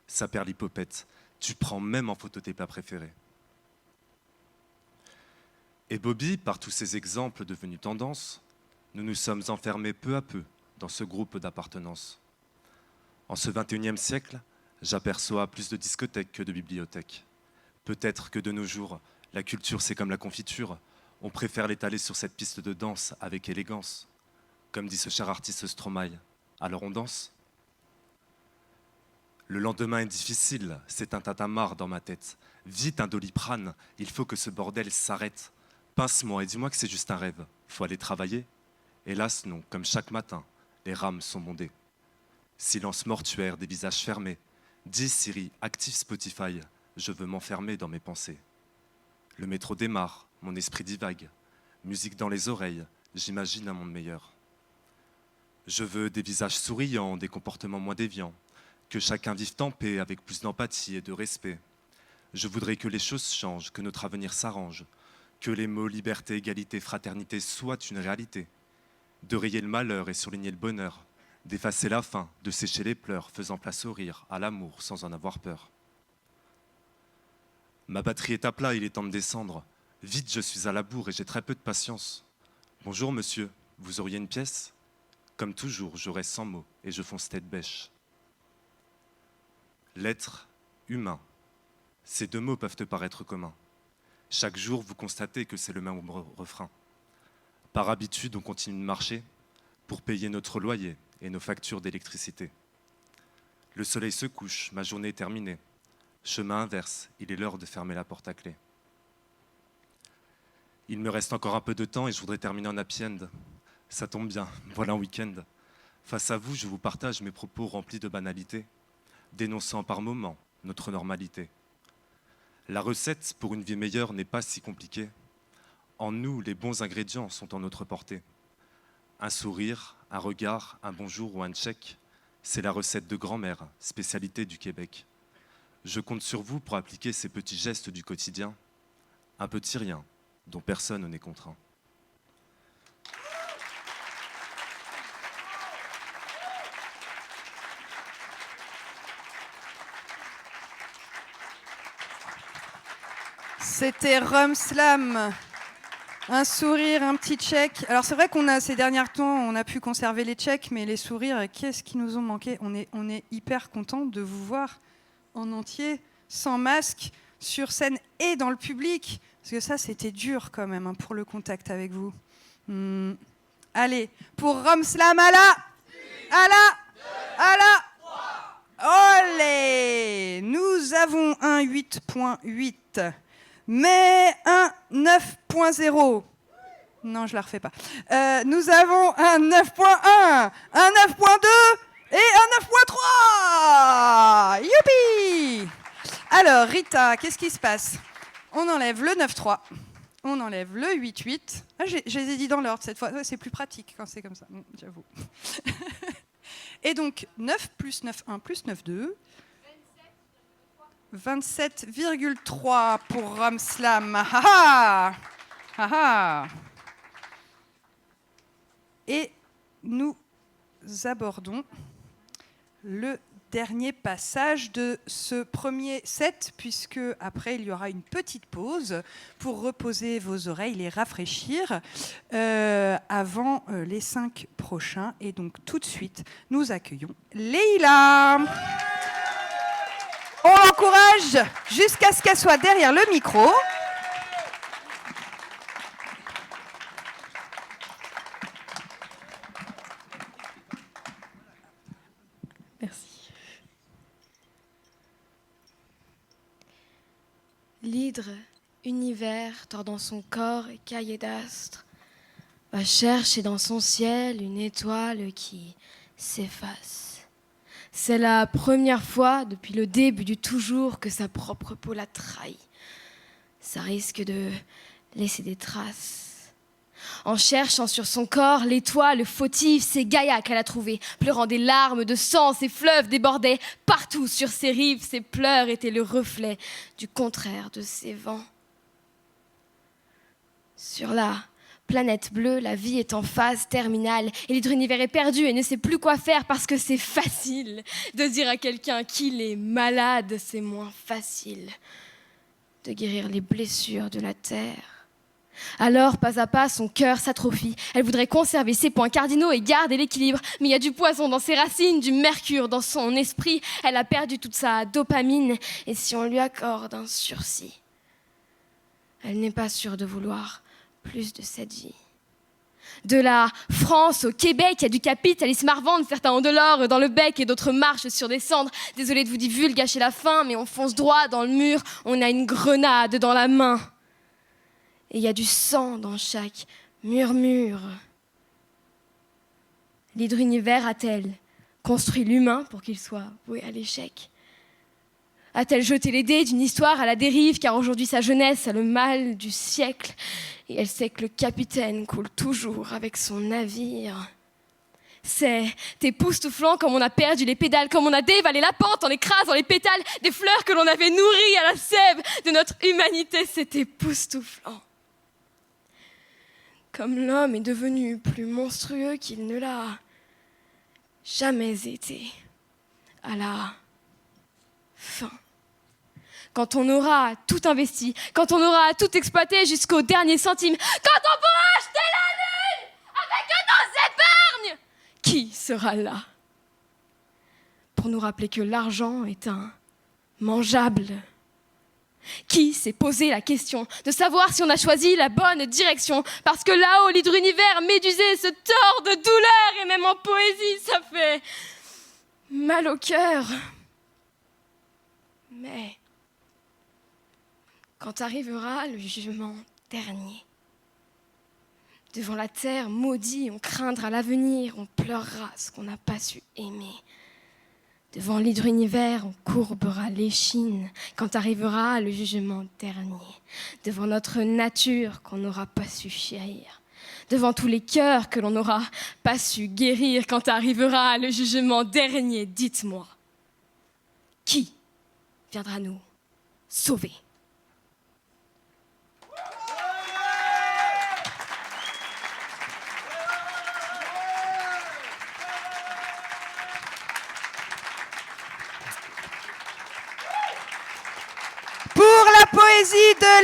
Ça perd l'hypopète, tu prends même en photo tes plats préférés. Et Bobby, par tous ces exemples devenus tendance, nous nous sommes enfermés peu à peu dans ce groupe d'appartenance. En ce 21e siècle, j'aperçois plus de discothèques que de bibliothèques. Peut-être que de nos jours, la culture, c'est comme la confiture. On préfère l'étaler sur cette piste de danse avec élégance. Comme dit ce cher artiste Stromae, alors on danse. Le lendemain est difficile, c'est un tintamarre dans ma tête. Vite un Doliprane, il faut que ce bordel s'arrête. Pince-moi et dis-moi que c'est juste un rêve. Faut aller travailler? Hélas non, comme chaque matin, les rames sont bondées. Silence mortuaire, des visages fermés. Dis Siri, active Spotify, je veux m'enfermer dans mes pensées. Le métro démarre, mon esprit divague. Musique dans les oreilles, j'imagine un monde meilleur. Je veux des visages souriants, des comportements moins déviants. Que chacun vive en paix avec plus d'empathie et de respect. Je voudrais que les choses changent, que notre avenir s'arrange. Que les mots liberté, égalité, fraternité soient une réalité. De rayer le malheur et surligner le bonheur. D'effacer la faim, de sécher les pleurs, faisant place au rire, à l'amour sans en avoir peur. Ma batterie est à plat, il est temps de descendre. Vite, je suis à la bourre et j'ai très peu de patience. Bonjour monsieur, vous auriez une pièce? Comme toujours, je reste sans mots et je fonce tête bêche. L'être humain. Ces deux mots peuvent te paraître communs. Chaque jour, vous constatez que c'est le même refrain. Par habitude, on continue de marcher pour payer notre loyer et nos factures d'électricité. Le soleil se couche, ma journée est terminée. Chemin inverse, il est l'heure de fermer la porte à clé. Il me reste encore un peu de temps et je voudrais terminer en happy end. Ça tombe bien, voilà un week-end. Face à vous, je vous partage mes propos remplis de banalité, dénonçant par moments notre normalité. La recette pour une vie meilleure n'est pas si compliquée. En nous, les bons ingrédients sont en notre portée. Un sourire, un regard, un bonjour ou un check, c'est la recette de grand-mère, spécialité du Québec. Je compte sur vous pour appliquer ces petits gestes du quotidien, un petit rien dont personne n'est contraint. C'était Rome Slam. Un sourire, un petit check. Alors c'est vrai qu'on a ces derniers temps, on a pu conserver les checks, mais les sourires, qu'est-ce qui nous ont manqué ? On est hyper content de vous voir en entier, sans masque, sur scène et dans le public. Parce que ça, c'était dur quand même pour le contact avec vous. Allez, pour Rome Slam, à la olé. Nous avons un 8.8. Mais un 9.0. Non, je la refais pas. Nous avons un 9.1, un 9.2 et un 9.3. Youpi! Alors, Rita, qu'est-ce qui se passe ? On enlève le 9.3, on enlève le 8.8. Ah, je les ai dit dans l'ordre cette fois. Ouais, c'est plus pratique quand c'est comme ça, j'avoue. Et donc, 9 plus 9.1 plus 9.2. 27,3 pour Rome Slam. Et nous abordons le dernier passage de ce premier set, puisque après il y aura une petite pause pour reposer vos oreilles, les rafraîchir avant les 5 prochains. Et donc tout de suite, nous accueillons Leïla. On l'encourage jusqu'à ce qu'elle soit derrière le micro. Merci. L'hydre, univers, tordant son corps et cahier d'astres, va chercher dans son ciel une étoile qui s'efface. C'est la première fois depuis le début du toujours que sa propre peau la trahit. Ça risque de laisser des traces. En cherchant sur son corps l'étoile fautive, c'est Gaïa qu'elle a trouvée. Pleurant des larmes de sang, ses fleuves débordaient. Partout sur ses rives, ses pleurs étaient le reflet du contraire de ses vents. Sur la planète bleue, la vie est en phase terminale et l'hydre univers est perdu et ne sait plus quoi faire parce que c'est facile de dire à quelqu'un qu'il est malade, c'est moins facile de guérir les blessures de la terre. Alors, pas à pas, son cœur s'atrophie. Elle voudrait conserver ses points cardinaux et garder l'équilibre, mais il y a du poison dans ses racines, du mercure dans son esprit. Elle a perdu toute sa dopamine et si on lui accorde un sursis, elle n'est pas sûre de vouloir plus de cette vie. De la France au Québec, il y a du capitalisme à revendre. Certains ont de l'or dans le bec et d'autres marchent sur des cendres. Désolée de vous divulgacher la fin, mais on fonce droit dans le mur. On a une grenade dans la main. Et il y a du sang dans chaque murmure. L'hydre univers a-t-elle construit l'humain pour qu'il soit voué à l'échec ? A-t-elle jeté les dés d'une histoire à la dérive, car aujourd'hui sa jeunesse a le mal du siècle, et elle sait que le capitaine coule toujours avec son navire. C'est époustouflant comme on a perdu les pédales, comme on a dévalé la pente en écrasant les pétales des fleurs que l'on avait nourries à la sève de notre humanité. C'est époustouflant. Comme l'homme est devenu plus monstrueux qu'il ne l'a jamais été à la fin. Quand on aura tout investi, quand on aura tout exploité jusqu'au dernier centime, quand on pourra acheter la lune avec nos épargnes, qui sera là pour nous rappeler que l'argent est un mangeable ? Qui s'est posé la question de savoir si on a choisi la bonne direction ? Parce que là-haut, l'hydre univers médusé se tord de douleur et même en poésie, ça fait mal au cœur. Mais quand arrivera le jugement dernier, devant la terre maudite, on craindra l'avenir, on pleurera ce qu'on n'a pas su aimer. Devant l'hydre univers, on courbera l'échine quand arrivera le jugement dernier. Devant notre nature qu'on n'aura pas su chérir. Devant tous les cœurs que l'on n'aura pas su guérir quand arrivera le jugement dernier. Dites-moi, qui viendra nous sauver ? Pour la poésie de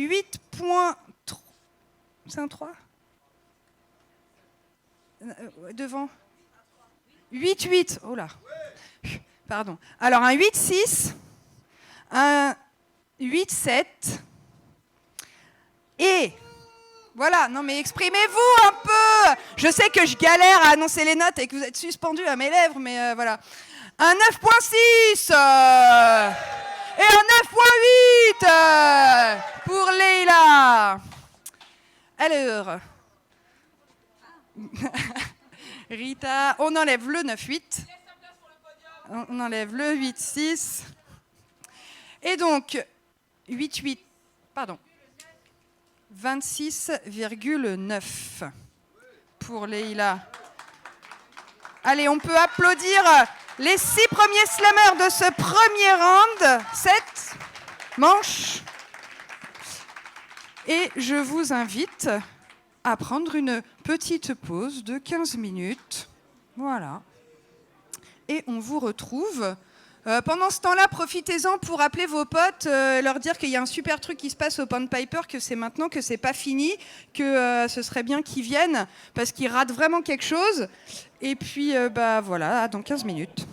8.3. C'est un 3 ? Devant. 8-8. Oh là. Pardon. Alors un 8-6, un 8-7 et voilà. Non mais exprimez-vous un peu. Je sais que je galère à annoncer les notes et que vous êtes suspendus à mes lèvres, mais voilà. Un 9.6 et un 9.8 pour Leïla. Alors. Rita, on enlève le 9-8. On enlève le 8-6. Et donc, 8-8, pardon, 26,9 pour Leïla. Allez, on peut applaudir les 6 premiers slammers de ce premier round. 7 manches. Et je vous invite à prendre une petite pause de 15 minutes. Voilà. Et on vous retrouve. Pendant ce temps-là, profitez-en pour appeler vos potes, leur dire qu'il y a un super truc qui se passe au Pound Piper, que c'est maintenant, que c'est pas fini, que ce serait bien qu'ils viennent, parce qu'ils ratent vraiment quelque chose. Et puis, voilà, dans 15 minutes.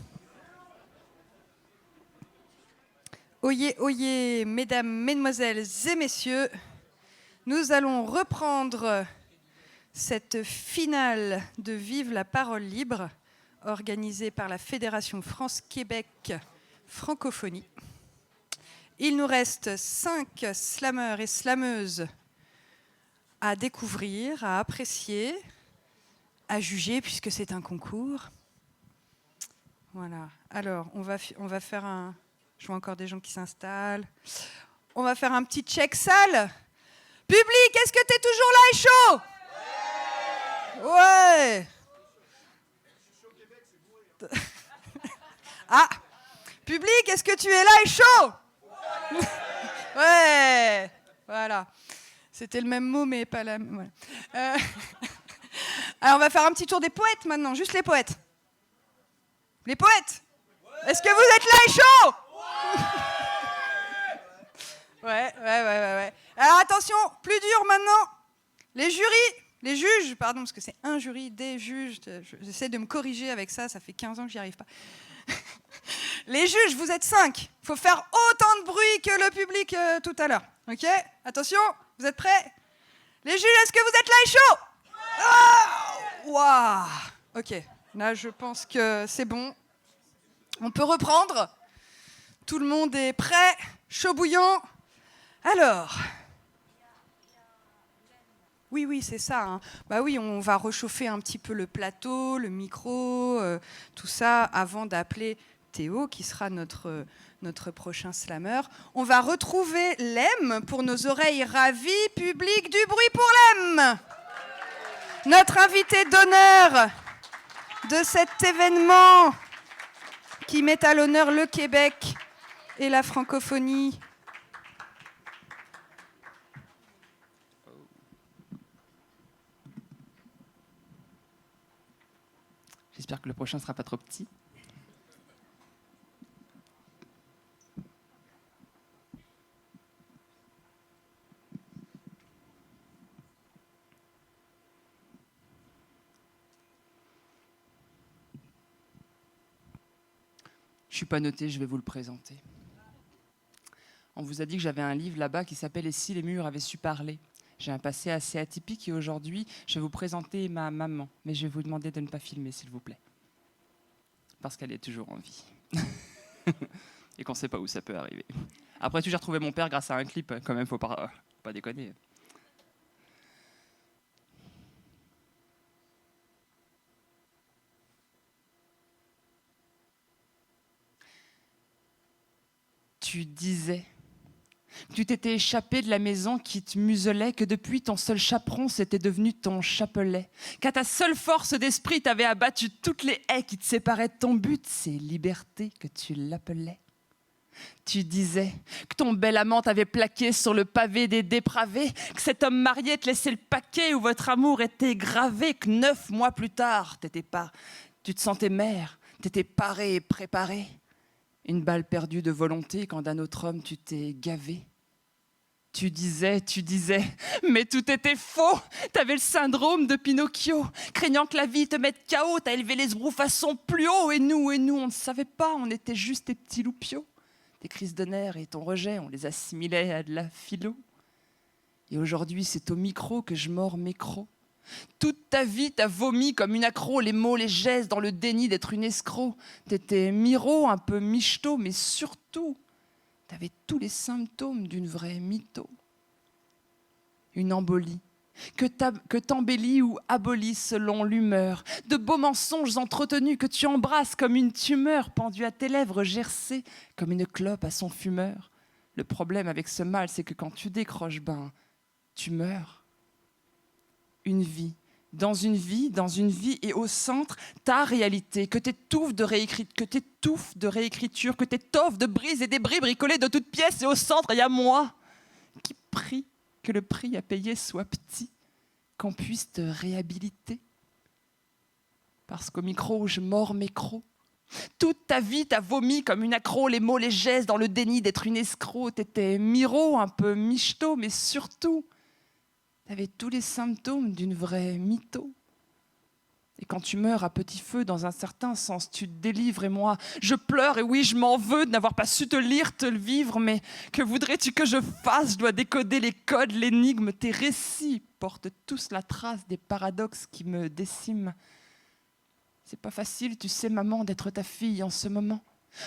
Oyez, oyez, mesdames, mesdemoiselles et messieurs, nous allons reprendre cette finale de Vive la parole libre, organisée par la Fédération France-Québec Francophonie. Il nous reste 5 slammeurs et slameuses à découvrir, à apprécier, à juger, puisque c'est un concours. Voilà. Alors, on va faire un... Je vois encore des gens qui s'installent. On va faire un petit check salle. Public, est-ce que t'es toujours là et chaud ? Ouais. Ah, public, est-ce que tu es là et chaud ? Ouais, voilà. C'était le même mot, mais pas la même. Ouais. Alors, on va faire un petit tour des poètes maintenant, juste les poètes. Les poètes, est-ce que vous êtes là et chaud ? Ouais. Alors, attention, plus dur maintenant. Les juges, pardon, parce que c'est un jury, des juges. J'essaie de me corriger avec ça, ça fait 15 ans que j'y arrive pas. Les juges, vous êtes 5. Il faut faire autant de bruit que le public tout à l'heure. Ok ? Attention, vous êtes prêts ? Les juges, est-ce que vous êtes là et chaud ? Waouh ! Ok, là je pense que c'est bon. On peut reprendre. Tout le monde est prêt, chaud bouillant. Alors... Oui, c'est ça. Hein. Bah oui, on va réchauffer un petit peu le plateau, le micro, tout ça, avant d'appeler Théo, qui sera notre prochain slammer. On va retrouver Lem pour nos oreilles ravies. Public, du bruit pour Lem. Notre invité d'honneur de cet événement qui met à l'honneur le Québec et la francophonie. J'espère que le prochain ne sera pas trop petit. Je ne suis pas noté, je vais vous le présenter. On vous a dit que j'avais un livre là-bas qui s'appelle « Et si les murs avaient su parler ». J'ai un passé assez atypique et aujourd'hui, je vais vous présenter ma maman. Mais je vais vous demander de ne pas filmer, s'il vous plaît. Parce qu'elle est toujours en vie. Et qu'on ne sait pas où ça peut arriver. Après tout, j'ai retrouvé mon père grâce à un clip. Quand même, faut pas déconner. Tu disais... Tu t'étais échappé de la maison qui te muselait, que depuis ton seul chaperon c'était devenu ton chapelet, qu'à ta seule force d'esprit t'avais abattu toutes les haies qui te séparaient de ton but, c'est liberté que tu l'appelais. Tu disais que ton bel amant t'avait plaqué sur le pavé des dépravés, que cet homme marié te laissait le paquet où votre amour était gravé, que 9 mois plus tard tu te sentais mère, t'étais parée et préparée. Une balle perdue de volonté quand d'un autre homme tu t'es gavé. Tu disais, mais tout était faux. T'avais le syndrome de Pinocchio. Craignant que la vie te mette KO, t'as élevé les sbroufs à son plus haut. Et nous, on ne savait pas, on était juste des petits loupiaux. Tes crises de nerfs et ton rejet, on les assimilait à de la philo. Et aujourd'hui, c'est au micro que je mords mes crocs. Toute ta vie, t'as vomi comme une accro, les mots, les gestes, dans le déni d'être une escroc. T'étais miro, un peu michto, mais surtout, t'avais tous les symptômes d'une vraie mytho. Une embolie, que t'embellis ou abolis selon l'humeur. De beaux mensonges entretenus que tu embrasses comme une tumeur, pendue à tes lèvres gercées comme une clope à son fumeur. Le problème avec ce mal, c'est que quand tu décroches, tu meurs. Une vie, dans une vie, et au centre, ta réalité, que t'étouffes de réécriture, que t'étoffes de brises et débris bricolés de toutes pièces, et au centre, il y a moi, qui prie que le prix à payer soit petit, qu'on puisse te réhabiliter. Parce qu'au micro, je mords mes crocs. Toute ta vie, t'as vomi comme une accro, les mots, les gestes, dans le déni d'être une escroc. T'étais miro, un peu michto, mais surtout, t'avais tous les symptômes d'une vraie mytho. Et quand tu meurs à petit feu, dans un certain sens, tu te délivres et moi, je pleure et oui, je m'en veux de n'avoir pas su te lire, te le vivre, mais que voudrais-tu que je fasse? Je dois décoder les codes, l'énigme, tes récits portent tous la trace des paradoxes qui me déciment. C'est pas facile, tu sais, maman, d'être ta fille en ce moment.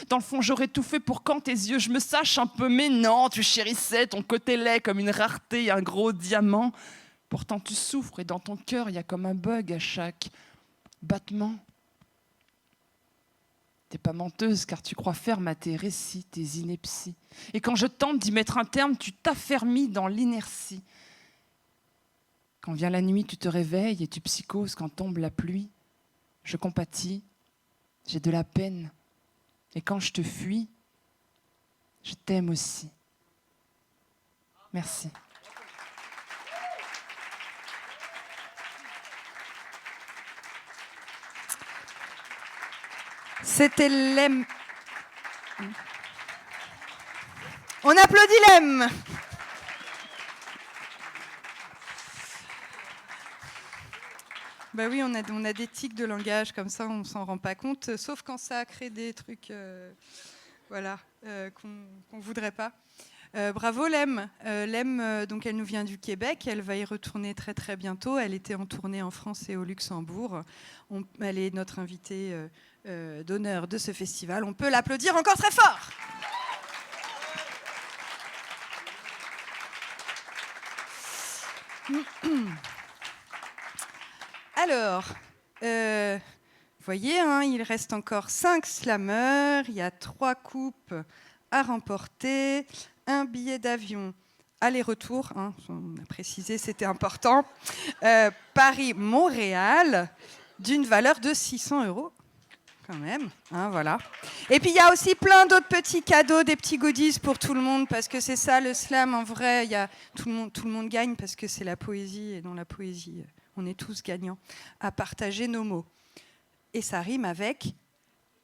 Dans le fond, j'aurais tout fait pour qu'en tes yeux, je me sache un peu, mais non, tu chérissais ton côté laid comme une rareté, un gros diamant. Pourtant, tu souffres et dans ton cœur, il y a comme un bug à chaque battement. T'es pas menteuse car tu crois ferme à tes récits, tes inepties. Et quand je tente d'y mettre un terme, tu t'affermis dans l'inertie. Quand vient la nuit, tu te réveilles et tu psychoses quand tombe la pluie. Je compatis, j'ai de la peine. Et quand je te fuis, je t'aime aussi. Merci. C'était Lem. On applaudit Lem. Bah oui, on a des tics de langage comme ça, on s'en rend pas compte, sauf quand ça crée des trucs qu'on voudrait pas. Bravo Lem. Lem, donc elle nous vient du Québec, elle va y retourner très très bientôt. Elle était en tournée en France et au Luxembourg. Elle est notre invitée d'honneur de ce festival. On peut l'applaudir encore très fort. Alors, vous voyez, il reste encore 5 slammers, il y a 3 coupes à remporter, un billet d'avion aller-retour, on a précisé, c'était important, Paris-Montréal, d'une valeur de 600 € quand même, voilà. Et puis il y a aussi plein d'autres petits cadeaux, des petits goodies pour tout le monde, parce que c'est ça le slam, en vrai, tout le monde gagne, parce que c'est la poésie, et dans la poésie, on est tous gagnants à partager nos mots. Et ça rime avec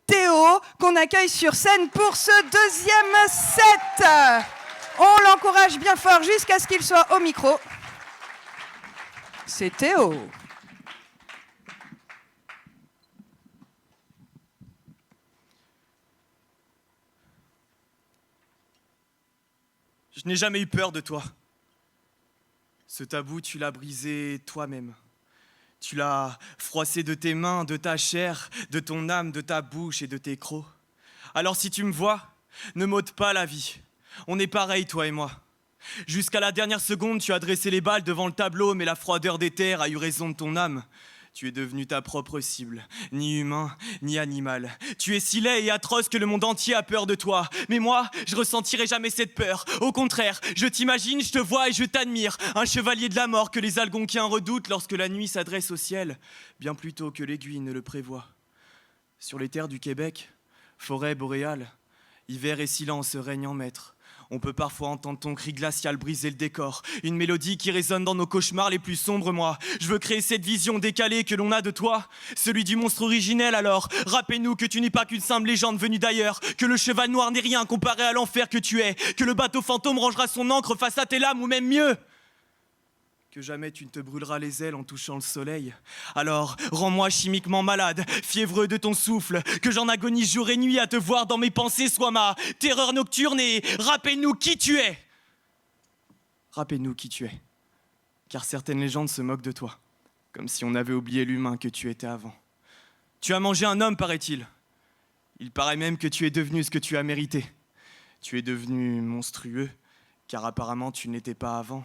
Théo, qu'on accueille sur scène pour ce deuxième set. On l'encourage bien fort jusqu'à ce qu'il soit au micro. C'est Théo. Je n'ai jamais eu peur de toi. Ce tabou, tu l'as brisé toi-même. Tu l'as froissé de tes mains, de ta chair, de ton âme, de ta bouche et de tes crocs. Alors si tu me vois, ne m'ôte pas la vie. On est pareil, toi et moi. Jusqu'à la dernière seconde, tu as dressé les balles devant le tableau, mais la froideur des terres a eu raison de ton âme. Tu es devenu ta propre cible, ni humain, ni animal. Tu es si laid et atroce que le monde entier a peur de toi. Mais moi, je ressentirai jamais cette peur. Au contraire, je t'imagine, je te vois et je t'admire. Un chevalier de la mort que les Algonquiens redoutent lorsque la nuit s'adresse au ciel, bien plus tôt que l'aiguille ne le prévoit. Sur les terres du Québec, forêt boréale, hiver et silence règnent en maître. On peut parfois entendre ton cri glacial briser le décor. Une mélodie qui résonne dans nos cauchemars les plus sombres, moi. Je veux créer cette vision décalée que l'on a de toi. Celui du monstre originel alors. Rappelle-nous que tu n'es pas qu'une simple légende venue d'ailleurs. Que le cheval noir n'est rien comparé à l'enfer que tu es. Que le bateau fantôme rangera son encre face à tes lames ou même mieux. Que jamais tu ne te brûleras les ailes en touchant le soleil. Alors, rends-moi chimiquement malade, fiévreux de ton souffle, que j'en agonise jour et nuit à te voir dans mes pensées, sois ma terreur nocturne et rappelle-nous qui tu es. Rappelle-nous qui tu es, car certaines légendes se moquent de toi, comme si on avait oublié l'humain que tu étais avant. Tu as mangé un homme, paraît-il. Il paraît même que tu es devenu ce que tu as mérité. Tu es devenu monstrueux, car apparemment tu n'étais pas avant.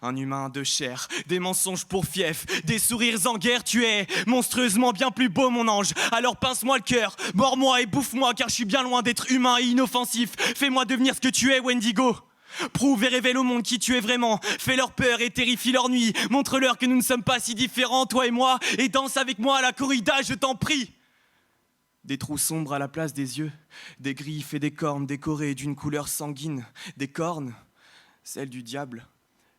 Un humain de chair, des mensonges pour fief, des sourires en guerre, tu es monstrueusement bien plus beau mon ange. Alors pince-moi le cœur, mords-moi et bouffe-moi car je suis bien loin d'être humain et inoffensif. Fais-moi devenir ce que tu es, Wendigo. Prouve et révèle au monde qui tu es vraiment. Fais-leur peur et terrifie leur nuit. Montre-leur que nous ne sommes pas si différents, toi et moi. Et danse avec moi à la corrida, je t'en prie. Des trous sombres à la place des yeux, des griffes et des cornes décorées d'une couleur sanguine. Des cornes, celles du diable.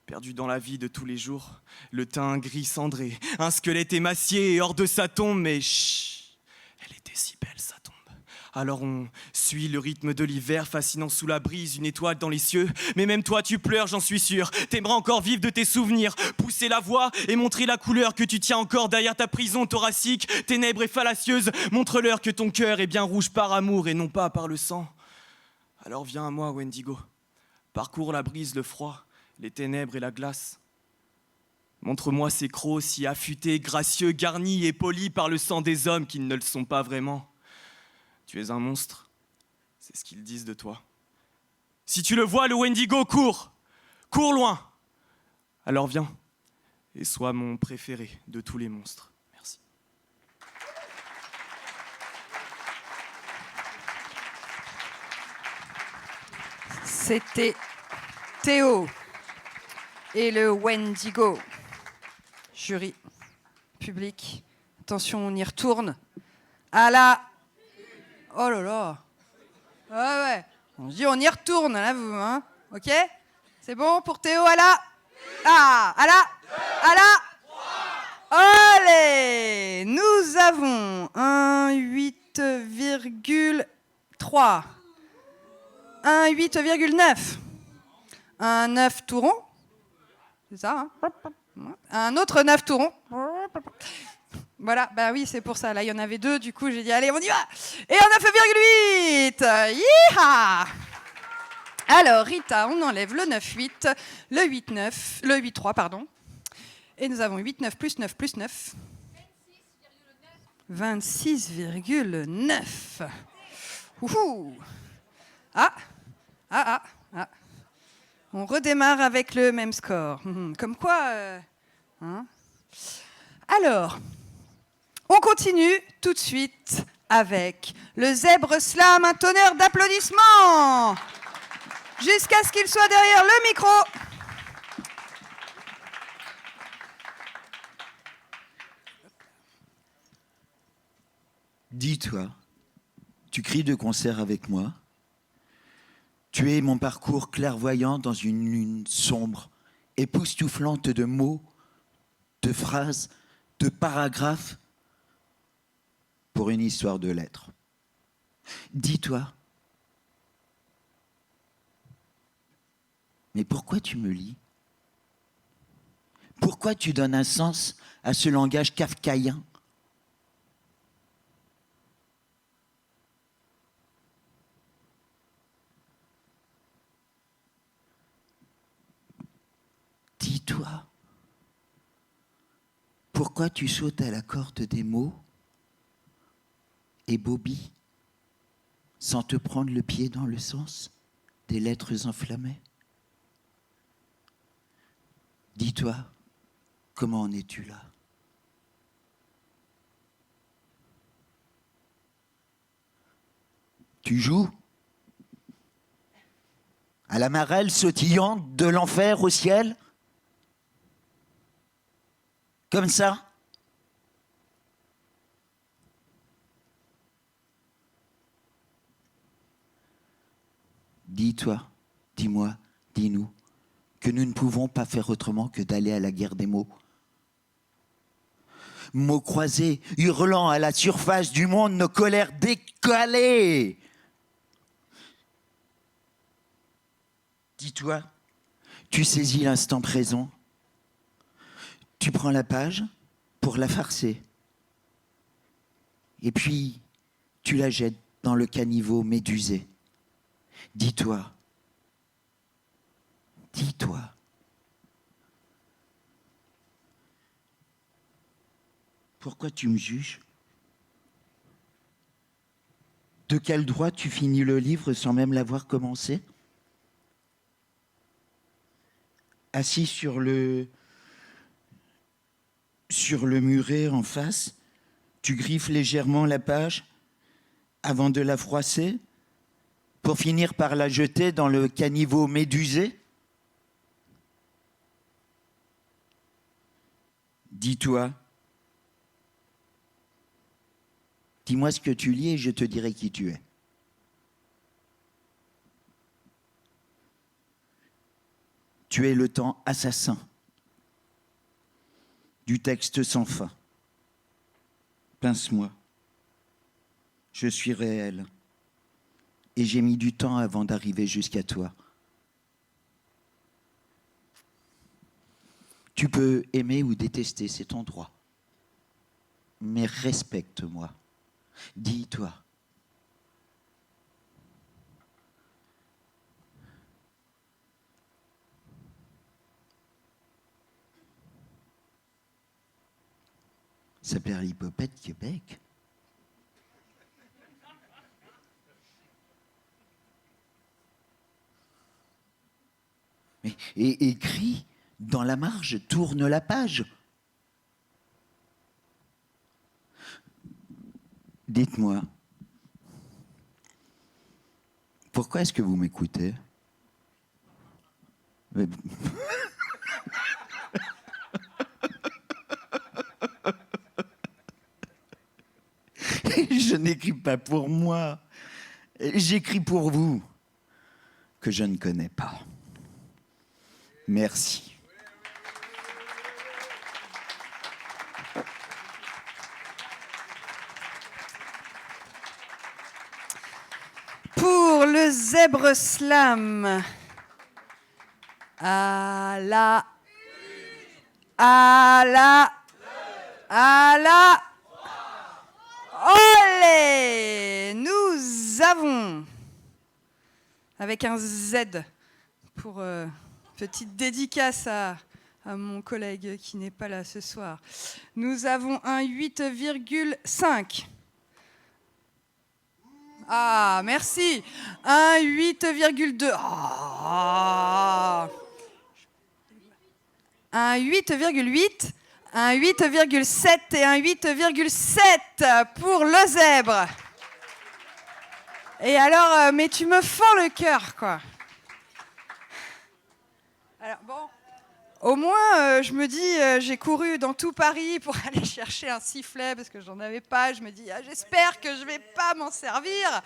Perdu dans la vie de tous les jours, le teint gris cendré, un squelette émacié et hors de sa tombe, mais chut, elle était si belle sa tombe. Alors on suit le rythme de l'hiver, fascinant sous la brise, une étoile dans les cieux. Mais même toi tu pleures, j'en suis sûr, t'aimerais encore vivre de tes souvenirs, pousser la voix et montrer la couleur que tu tiens encore derrière ta prison thoracique, ténèbres et fallacieuse. Montre-leur que ton cœur est bien rouge par amour et non pas par le sang. Alors viens à moi, Wendigo, parcours la brise, le froid, les ténèbres et la glace. Montre-moi ces crocs si affûtés, gracieux, garnis et polis par le sang des hommes qui ne le sont pas vraiment. Tu es un monstre, c'est ce qu'ils disent de toi. Si tu le vois, le Wendigo, cours, cours loin. Alors viens et sois mon préféré de tous les monstres. Merci. C'était Théo et le Wendigo. Jury, public, attention, on y retourne. À la... Oh là là. Ouais. On dit on y retourne, là, vous, hein. Ok? C'est bon pour Théo, à la... Ah, à la... Allez! Nous avons un 8,3. Un 8,9. Un 9 tout rond. C'est ça, hein? Un autre 9 tout rond. Voilà, bah oui, c'est pour ça. Là, il y en avait deux, du coup, j'ai dit, allez, on y va. Et un 9,8. Yeeha! Alors, Rita, on enlève le 9,8, le 8,9, le 8,3, pardon. Et nous avons 8,9 plus 9 plus 9. 26,9. Ouhou! Ah. On redémarre avec le même score. Comme quoi... hein. Alors, on continue tout de suite avec le zèbre slam. Un tonnerre d'applaudissements jusqu'à ce qu'il soit derrière le micro. Dis-toi, tu cries de concert avec moi. Tu es mon parcours clairvoyant dans une lune sombre, époustouflante de mots, de phrases, de paragraphes, pour une histoire de lettres. Dis-toi, mais pourquoi tu me lis? Pourquoi tu donnes un sens à ce langage kafkaïen? Dis-toi, pourquoi tu sautes à la corde des mots et Bobby sans te prendre le pied dans le sens des lettres enflammées? Dis-toi, comment en es-tu là? Tu joues à la marelle sautillante de l'enfer au ciel? Comme ça? Dis-toi, Dis-moi, dis-nous, que nous ne pouvons pas faire autrement que d'aller à la guerre des mots. Mots croisés, hurlant à la surface du monde nos colères décalées. Dis-toi, tu saisis l'instant présent, tu prends la page pour la farcer, et puis tu la jettes dans le caniveau médusé. Dis-toi, dis-toi. Pourquoi tu me juges? De quel droit tu finis le livre sans même l'avoir commencé? Assis sur le muret en face, tu griffes légèrement la page avant de la froisser pour finir par la jeter dans le caniveau médusé? Dis-toi. Dis-moi ce que tu lis et je te dirai qui tu es. Tu es le temps assassin du texte sans fin. Pince-moi. Je suis réel. Et j'ai mis du temps avant d'arriver jusqu'à toi. Tu peux aimer ou détester, c'est ton droit. Mais respecte-moi. Dis-toi. Ça s'appelle l'Hippopète Québec. Mais, et écrit dans la marge, tourne la page. Dites-moi, pourquoi est-ce que vous m'écoutez? Je n'écris pas pour moi, j'écris pour vous, que je ne connais pas. Merci. Pour le zèbre slam, à la, olé, nous avons, avec un Z, pour petite dédicace à mon collègue qui n'est pas là ce soir, nous avons un 8,5. Ah, merci. Un 8,2. Oh. Un 8,8, un 8,7 et un 8,7 pour le zèbre. Et alors, mais tu me fends le cœur, quoi. Alors, bon, au moins, je me dis, j'ai couru dans tout Paris pour aller chercher un sifflet parce que j'en avais pas. Je me dis, ah, j'espère que je vais pas m'en servir.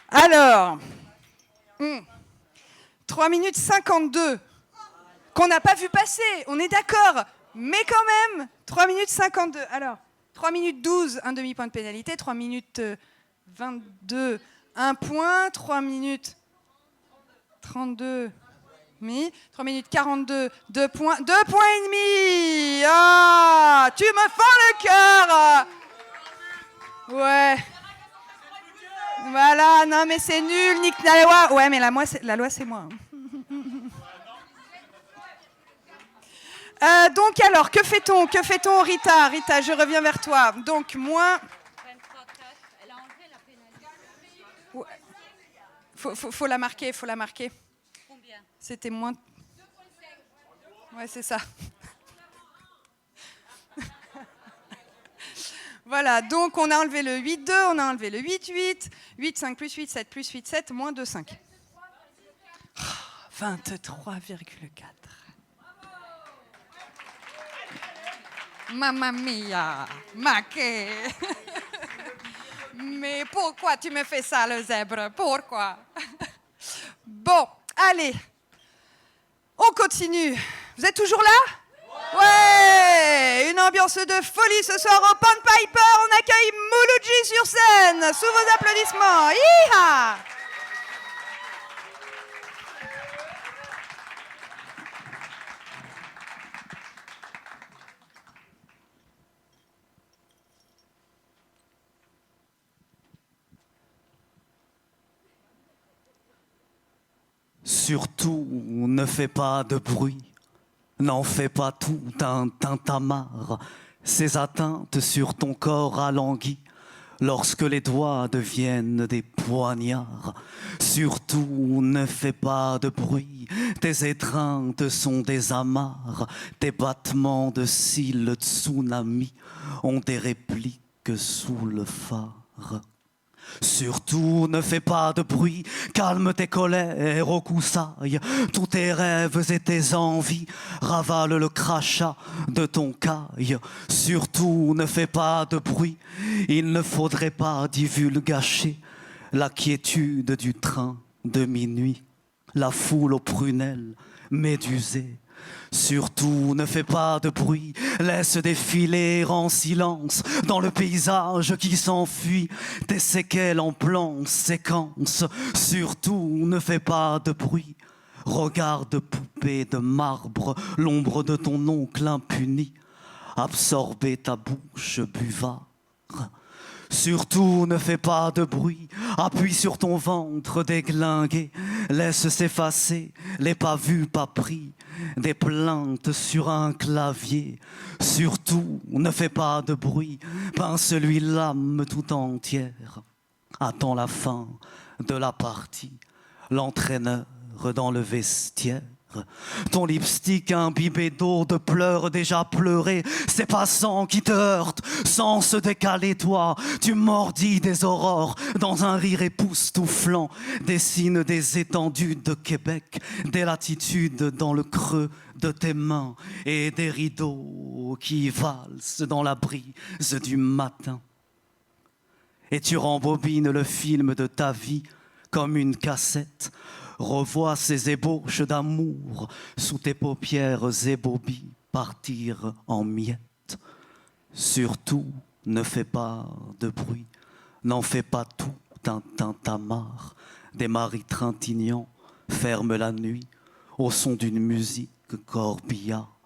Alors, 3 minutes 52, qu'on n'a pas vu passer, on est d'accord, mais quand même, 3 minutes 52. Alors, 3 minutes 12, un demi-point de pénalité, 3 minutes 22, un point, 3 minutes 32, 3 minutes 42, 2 points, 2 points et demi. Ah, tu me fends le cœur. Ouais. Voilà, non mais c'est nul, nique la loi. Ouais, mais la loi c'est moi. Donc alors, que fait-on, Rita? Rita, je reviens vers toi. Donc moins... Faut la marquer, Combien? C'était moins... Ouais, c'est ça. Voilà, donc on a enlevé le 8,2, on a enlevé le 8,8, 8,5 plus 8, 7 plus 8, 7, moins 2,5. 23,4. Mamma mia, ma che... Mais pourquoi tu me fais ça, le zèbre? Pourquoi? Bon, allez. On continue. Vous êtes toujours là? Ouais. Une ambiance de folie ce soir au Pan Piper. On accueille Mouloudji sur scène. Sous vos applaudissements. Hi-ha! Surtout, ne fais pas de bruit, n'en fais pas tout un tintamarre. Ces atteintes sur ton corps alanguit, lorsque les doigts deviennent des poignards. Surtout, ne fais pas de bruit, tes étreintes sont des amarres. Tes battements de cils tsunami ont des répliques sous le phare. Surtout ne fais pas de bruit, calme tes colères au coussailles. Tous tes rêves et tes envies ravalent le crachat de ton caille. Surtout ne fais pas de bruit, il ne faudrait pas divulgacher la quiétude du train de minuit, la foule aux prunelles médusées. Surtout ne fais pas de bruit, laisse défiler en silence dans le paysage qui s'enfuit tes séquelles en plan séquence. Surtout ne fais pas de bruit, regarde poupée de marbre, l'ombre de ton oncle impuni absorber ta bouche buvard. Surtout ne fais pas de bruit, appuie sur ton ventre déglingué, laisse s'effacer les pas vus, pas pris, des plaintes sur un clavier. Surtout ne fais pas de bruit, pince-lui l'âme tout entière. Attends la fin de la partie, l'entraîneur dans le vestiaire. Ton lipstick imbibé d'eau de pleurs déjà pleurés, ces passants qui te heurtent sans se décaler, toi tu mordis des aurores dans un rire époustouflant, dessine des étendues de Québec, des latitudes dans le creux de tes mains et des rideaux qui valsent dans la brise du matin. Et tu rembobines le film de ta vie comme une cassette. Revois ces ébauches d'amour sous tes paupières ébaubies partir en miettes. Surtout, ne fais pas de bruit, n'en fais pas tout un tintamarre. Des maris trintignants ferment la nuit au son d'une musique corbillard.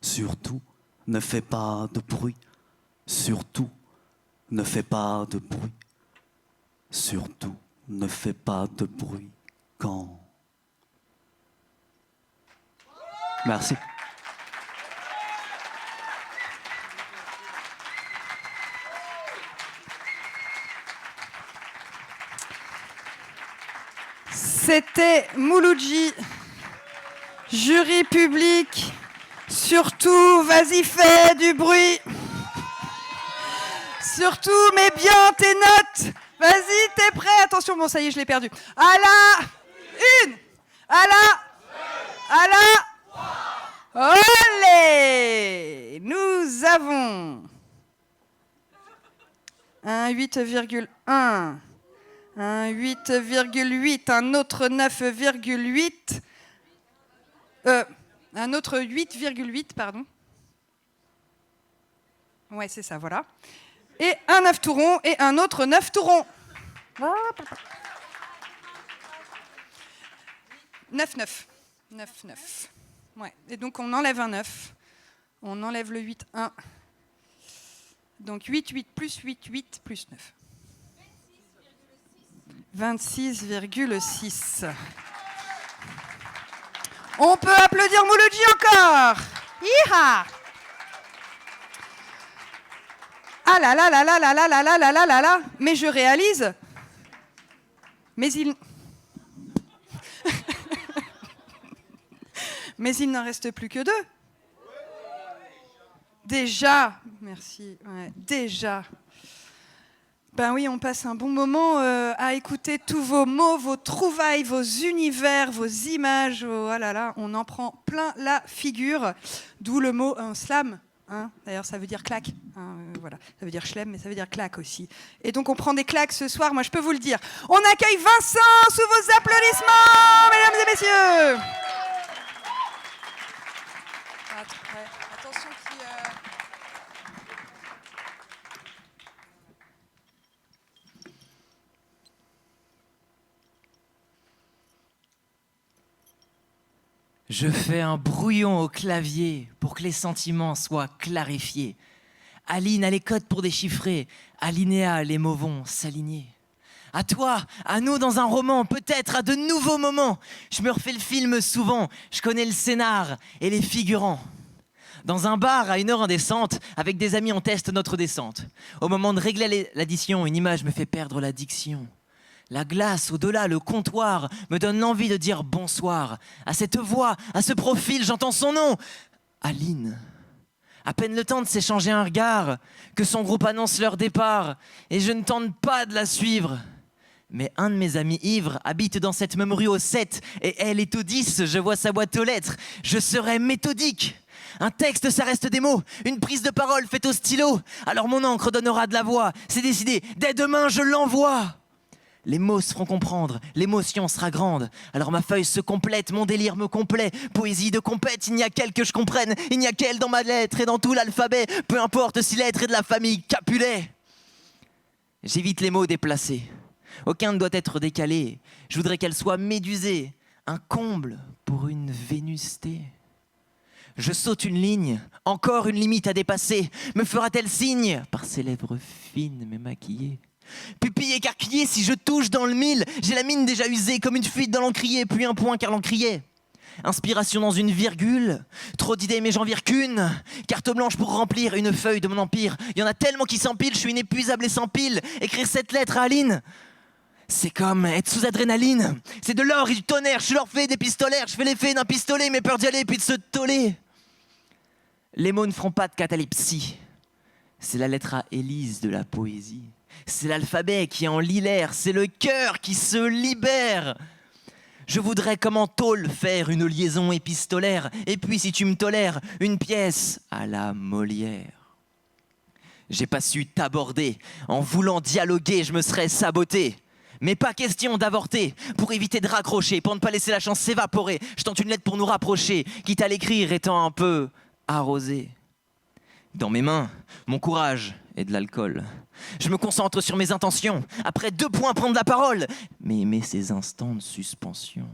Surtout, ne fais pas de bruit, surtout, ne fais pas de bruit, surtout, ne fais pas de bruit. Quand... Merci. C'était Mouloudji, jury public. Surtout, vas-y, fais du bruit. Surtout, mets bien tes notes. Vas-y, t'es prêt? Attention, bon, ça y est, je l'ai perdu. À la une, à la olé. Nous avons un 8,1, un 8,8, un autre 9,8, un autre 8,8, pardon. Ouais, c'est ça, voilà. Et un 9 tourons et un autre 9 tourons. 9, 9. 9, 9. Ouais. Et donc on enlève un 9. On enlève le 8, 1. Donc 8, 8 plus 8, 8 plus 9. 26,6. On peut applaudir Mouloudji encore. Hi-ha! Ah là là là là là là là là là là là là. Mais je réalise. Mais il... Mais il n'en reste plus que 2. Déjà. Merci. Ouais, déjà. Ben oui, on passe un bon moment à écouter tous vos mots, vos trouvailles, vos univers, vos images. Oh là là, on en prend plein la figure. D'où le mot un slam Hein. D'ailleurs, ça veut dire claque. Hein, voilà. Ça veut dire chlem, mais ça veut dire claque aussi. Et donc, on prend des claques ce soir, moi, je peux vous le dire. On accueille Vincent sous vos applaudissements, mesdames et messieurs. Attention qui... Je fais un brouillon au clavier pour que les sentiments soient clarifiés. Aline a les codes pour déchiffrer, alinéa, les mots vont s'aligner. À toi, à nous dans un roman, peut-être à de nouveaux moments. Je me refais le film souvent, je connais le scénar et les figurants. Dans un bar à une heure indécente, avec des amis on teste notre descente. Au moment de régler l'addition, une image me fait perdre la diction. La glace, au-delà, le comptoir, me donne l'envie de dire bonsoir. À cette voix, à ce profil, j'entends son nom. Aline. À peine le temps de s'échanger un regard, que son groupe annonce leur départ, et je ne tente pas de la suivre. Mais un de mes amis ivres habite dans cette même rue au 7, et elle est au 10, je vois sa boîte aux lettres. Je serai méthodique. Un texte, ça reste des mots, une prise de parole faite au stylo. Alors mon encre donnera de la voix, c'est décidé, dès demain je l'envoie. Les mots se feront comprendre, l'émotion sera grande. Alors ma feuille se complète, mon délire me complaît. Poésie de compète, il n'y a qu'elle que je comprenne. Il n'y a qu'elle dans ma lettre et dans tout l'alphabet. Peu importe si l'être est de la famille Capulet. J'évite les mots déplacés. Aucun ne doit être décalé. Je voudrais qu'elle soit médusée. Un comble pour une Vénusté. Je saute une ligne, encore une limite à dépasser. Me fera-t-elle signe par ses lèvres fines mais maquillées? Pupille écarquillée, si je touche dans le mille, j'ai la mine déjà usée comme une fuite dans l'encrier, puis un point car l'encrier. Inspiration dans une virgule, trop d'idées mais j'en vire qu'une. Carte blanche pour remplir une feuille de mon empire. Il y en a tellement qui s'empilent, je suis inépuisable et sans pile. Écrire cette lettre à Aline, c'est comme être sous adrénaline. C'est de l'or et du tonnerre, je leur fais des pistolets. Je fais l'effet d'un pistolet, mais peur d'y aller puis de se toller. Les mots ne feront pas de catalepsie. C'est la lettre à Élise de la poésie. C'est l'alphabet qui en lit l'air, c'est le cœur qui se libère. Je voudrais comme en tôle faire une liaison épistolaire, et puis si tu me tolères, une pièce à la Molière. J'ai pas su t'aborder, en voulant dialoguer, je me serais saboté. Mais pas question d'avorter, pour éviter de raccrocher, pour ne pas laisser la chance s'évaporer. Je tente une lettre pour nous rapprocher, quitte à l'écrire étant un peu arrosé. Dans mes mains, mon courage et de l'alcool. Je me concentre sur mes intentions. Après 2 points, prendre la parole. Mais aimer ces instants de suspension.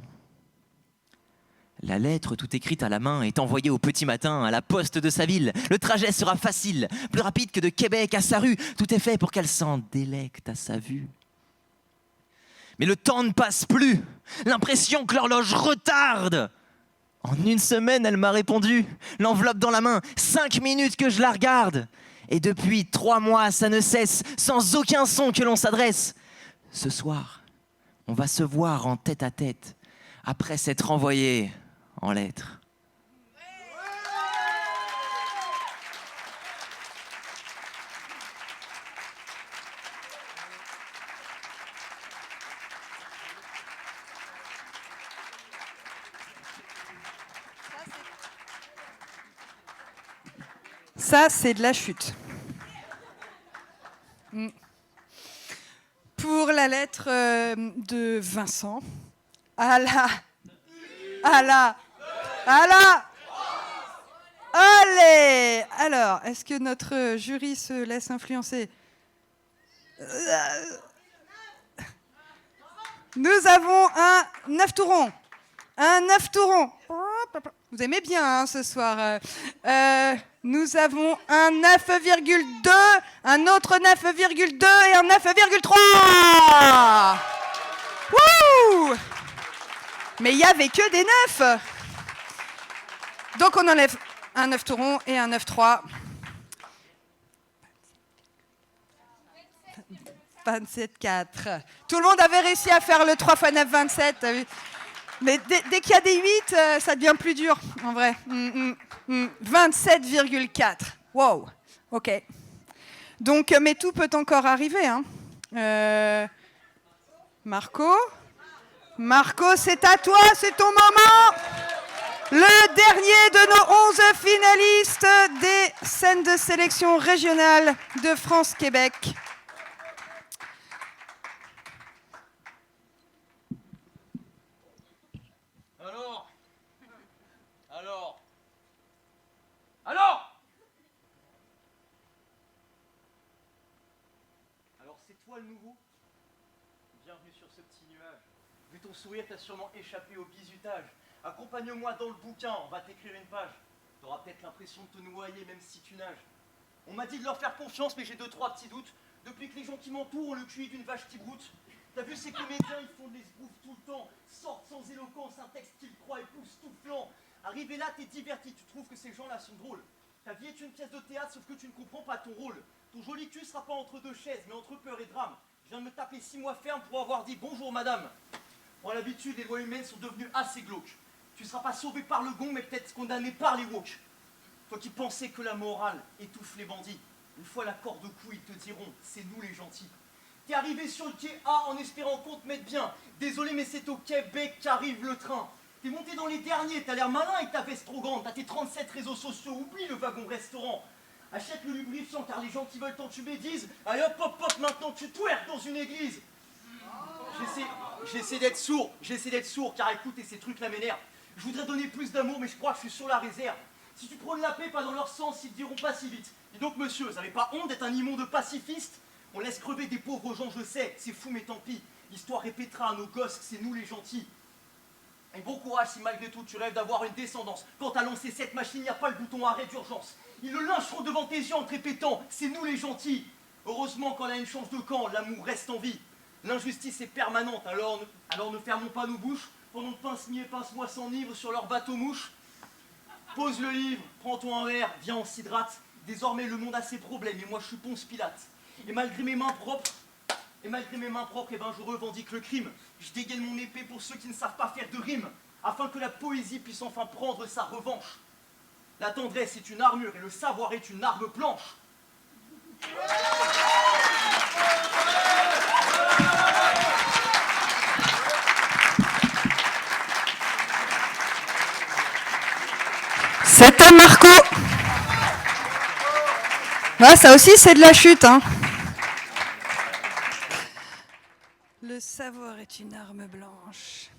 La lettre, toute écrite à la main, est envoyée au petit matin à la poste de sa ville. Le trajet sera facile, plus rapide que de Québec à sa rue. Tout est fait pour qu'elle s'en délecte à sa vue. Mais le temps ne passe plus. L'impression que l'horloge retarde. En 1 semaine, elle m'a répondu. L'enveloppe dans la main, 5 minutes que je la regarde. Et depuis 3 mois, ça ne cesse, sans aucun son que l'on s'adresse. Ce soir, on va se voir en tête à tête, après s'être envoyé en lettres. Ça, c'est de la chute. Pour la lettre de Vincent, allez, alors, est-ce que notre jury se laisse influencer? Nous avons un 9 tourons. Un 9 tourons. Vous aimez bien hein, ce soir. Nous avons un 9,2, un autre 9,2 et un 9,3. Wouh! Mais il n'y avait que des 9. Donc on enlève un 9 tauron et un 9,3. 27,4. Tout le monde avait réussi à faire le 3 x 9, 27. Mais dès qu'il y a des 8, ça devient plus dur, en vrai. 27,4. Wow. OK. Donc, mais tout peut encore arriver. Hein. Marco, c'est à toi, c'est ton moment. Le dernier de nos 11 finalistes des scènes de sélection régionale de France-Québec. Alors c'est toi le nouveau? Bienvenue sur ce petit nuage. Vu ton sourire, t'as sûrement échappé au bizutage. Accompagne-moi dans le bouquin, on va t'écrire une page. T'auras peut-être l'impression de te noyer même si tu nages. On m'a dit de leur faire confiance, mais j'ai 2-3 petits doutes. Depuis que les gens qui m'entourent ont le QI d'une vache qui broute. T'as vu ces comédiens, ils font de l'esbrouf tout le temps. Sortent sans éloquence un texte qu'ils croient époustouflant. Arrivé là, t'es diverti, tu trouves que ces gens-là sont drôles. Ta vie est une pièce de théâtre, sauf que tu ne comprends pas ton rôle. Ton joli cul sera pas entre deux chaises, mais entre peur et drame. Je viens de me taper 6 mois ferme pour avoir dit bonjour madame. Pour l'habitude, les lois humaines sont devenues assez glauques. Tu seras pas sauvé par le gong, mais peut-être condamné par les woke. Toi qui pensais que la morale étouffe les bandits, une fois la corde au cou, ils te diront, c'est nous les gentils. T'es arrivé sur le quai A en espérant qu'on te mette bien. Désolé, mais c'est au Québec qu'arrive le train. T'es monté dans les derniers, t'as l'air malin avec ta veste trop grande. T'as tes 37 réseaux sociaux, oublie le wagon restaurant. Achète le lubrifiant car les gens qui veulent t'entuber disent allez hop hop hop, maintenant tu twerks dans une église. J'essaie d'être sourd car écoutez, ces trucs là m'énervent. Je voudrais donner plus d'amour mais je crois que je suis sur la réserve. Si tu prônes la paix pas dans leur sens, ils te diront pas si vite. Et donc monsieur, vous avez pas honte d'être un immonde pacifiste? On laisse crever des pauvres gens, je sais, c'est fou mais tant pis. L'histoire répétera à nos gosses que c'est nous les gentils. Et bon courage si malgré tout tu rêves d'avoir une descendance. Quand t'as lancé cette machine, il n'y a pas le bouton arrêt d'urgence. Ils le lyncheront devant tes yeux en te répétant « c'est nous les gentils ». Heureusement quand la haine change de camp, l'amour reste en vie. L'injustice est permanente, alors ne fermons pas nos bouches. Pendant que pince-mi et pince-moi s'enivrent sur leur bateau-mouche. Pose le livre, prends-toi un verre, viens on s'hydrate. Désormais le monde a ses problèmes et moi je suis Ponce Pilate. Et malgré mes mains propres, eh ben, je revendique le crime. Je dégaine mon épée pour ceux qui ne savent pas faire de rime, afin que la poésie puisse enfin prendre sa revanche. La tendresse est une armure et le savoir est une arme blanche. C'était Marco. Ah, ça aussi, c'est de la chute, hein. Le savoir est une arme blanche.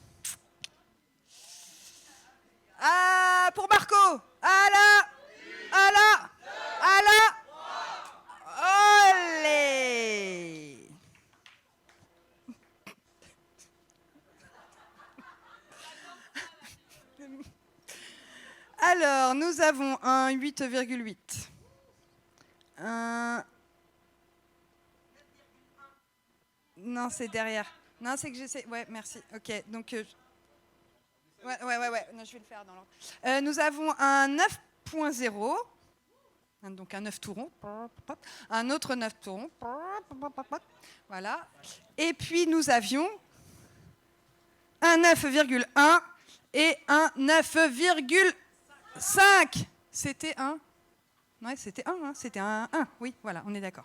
Ah, pour Marco. À la. Olé. Alors, nous avons un 8,8. Non, c'est derrière. Non, c'est que j'essaie. Ouais, merci. Ok, donc. Ouais. Non, je vais le faire dans l'ordre. Nous avons un 9.0. Donc un 9 tout rond. Un autre 9 tout rond. Voilà. Et puis nous avions un 9,1 et un 9,5. C'était un. Ouais, c'était un. C'était un 1. Oui, voilà, on est d'accord.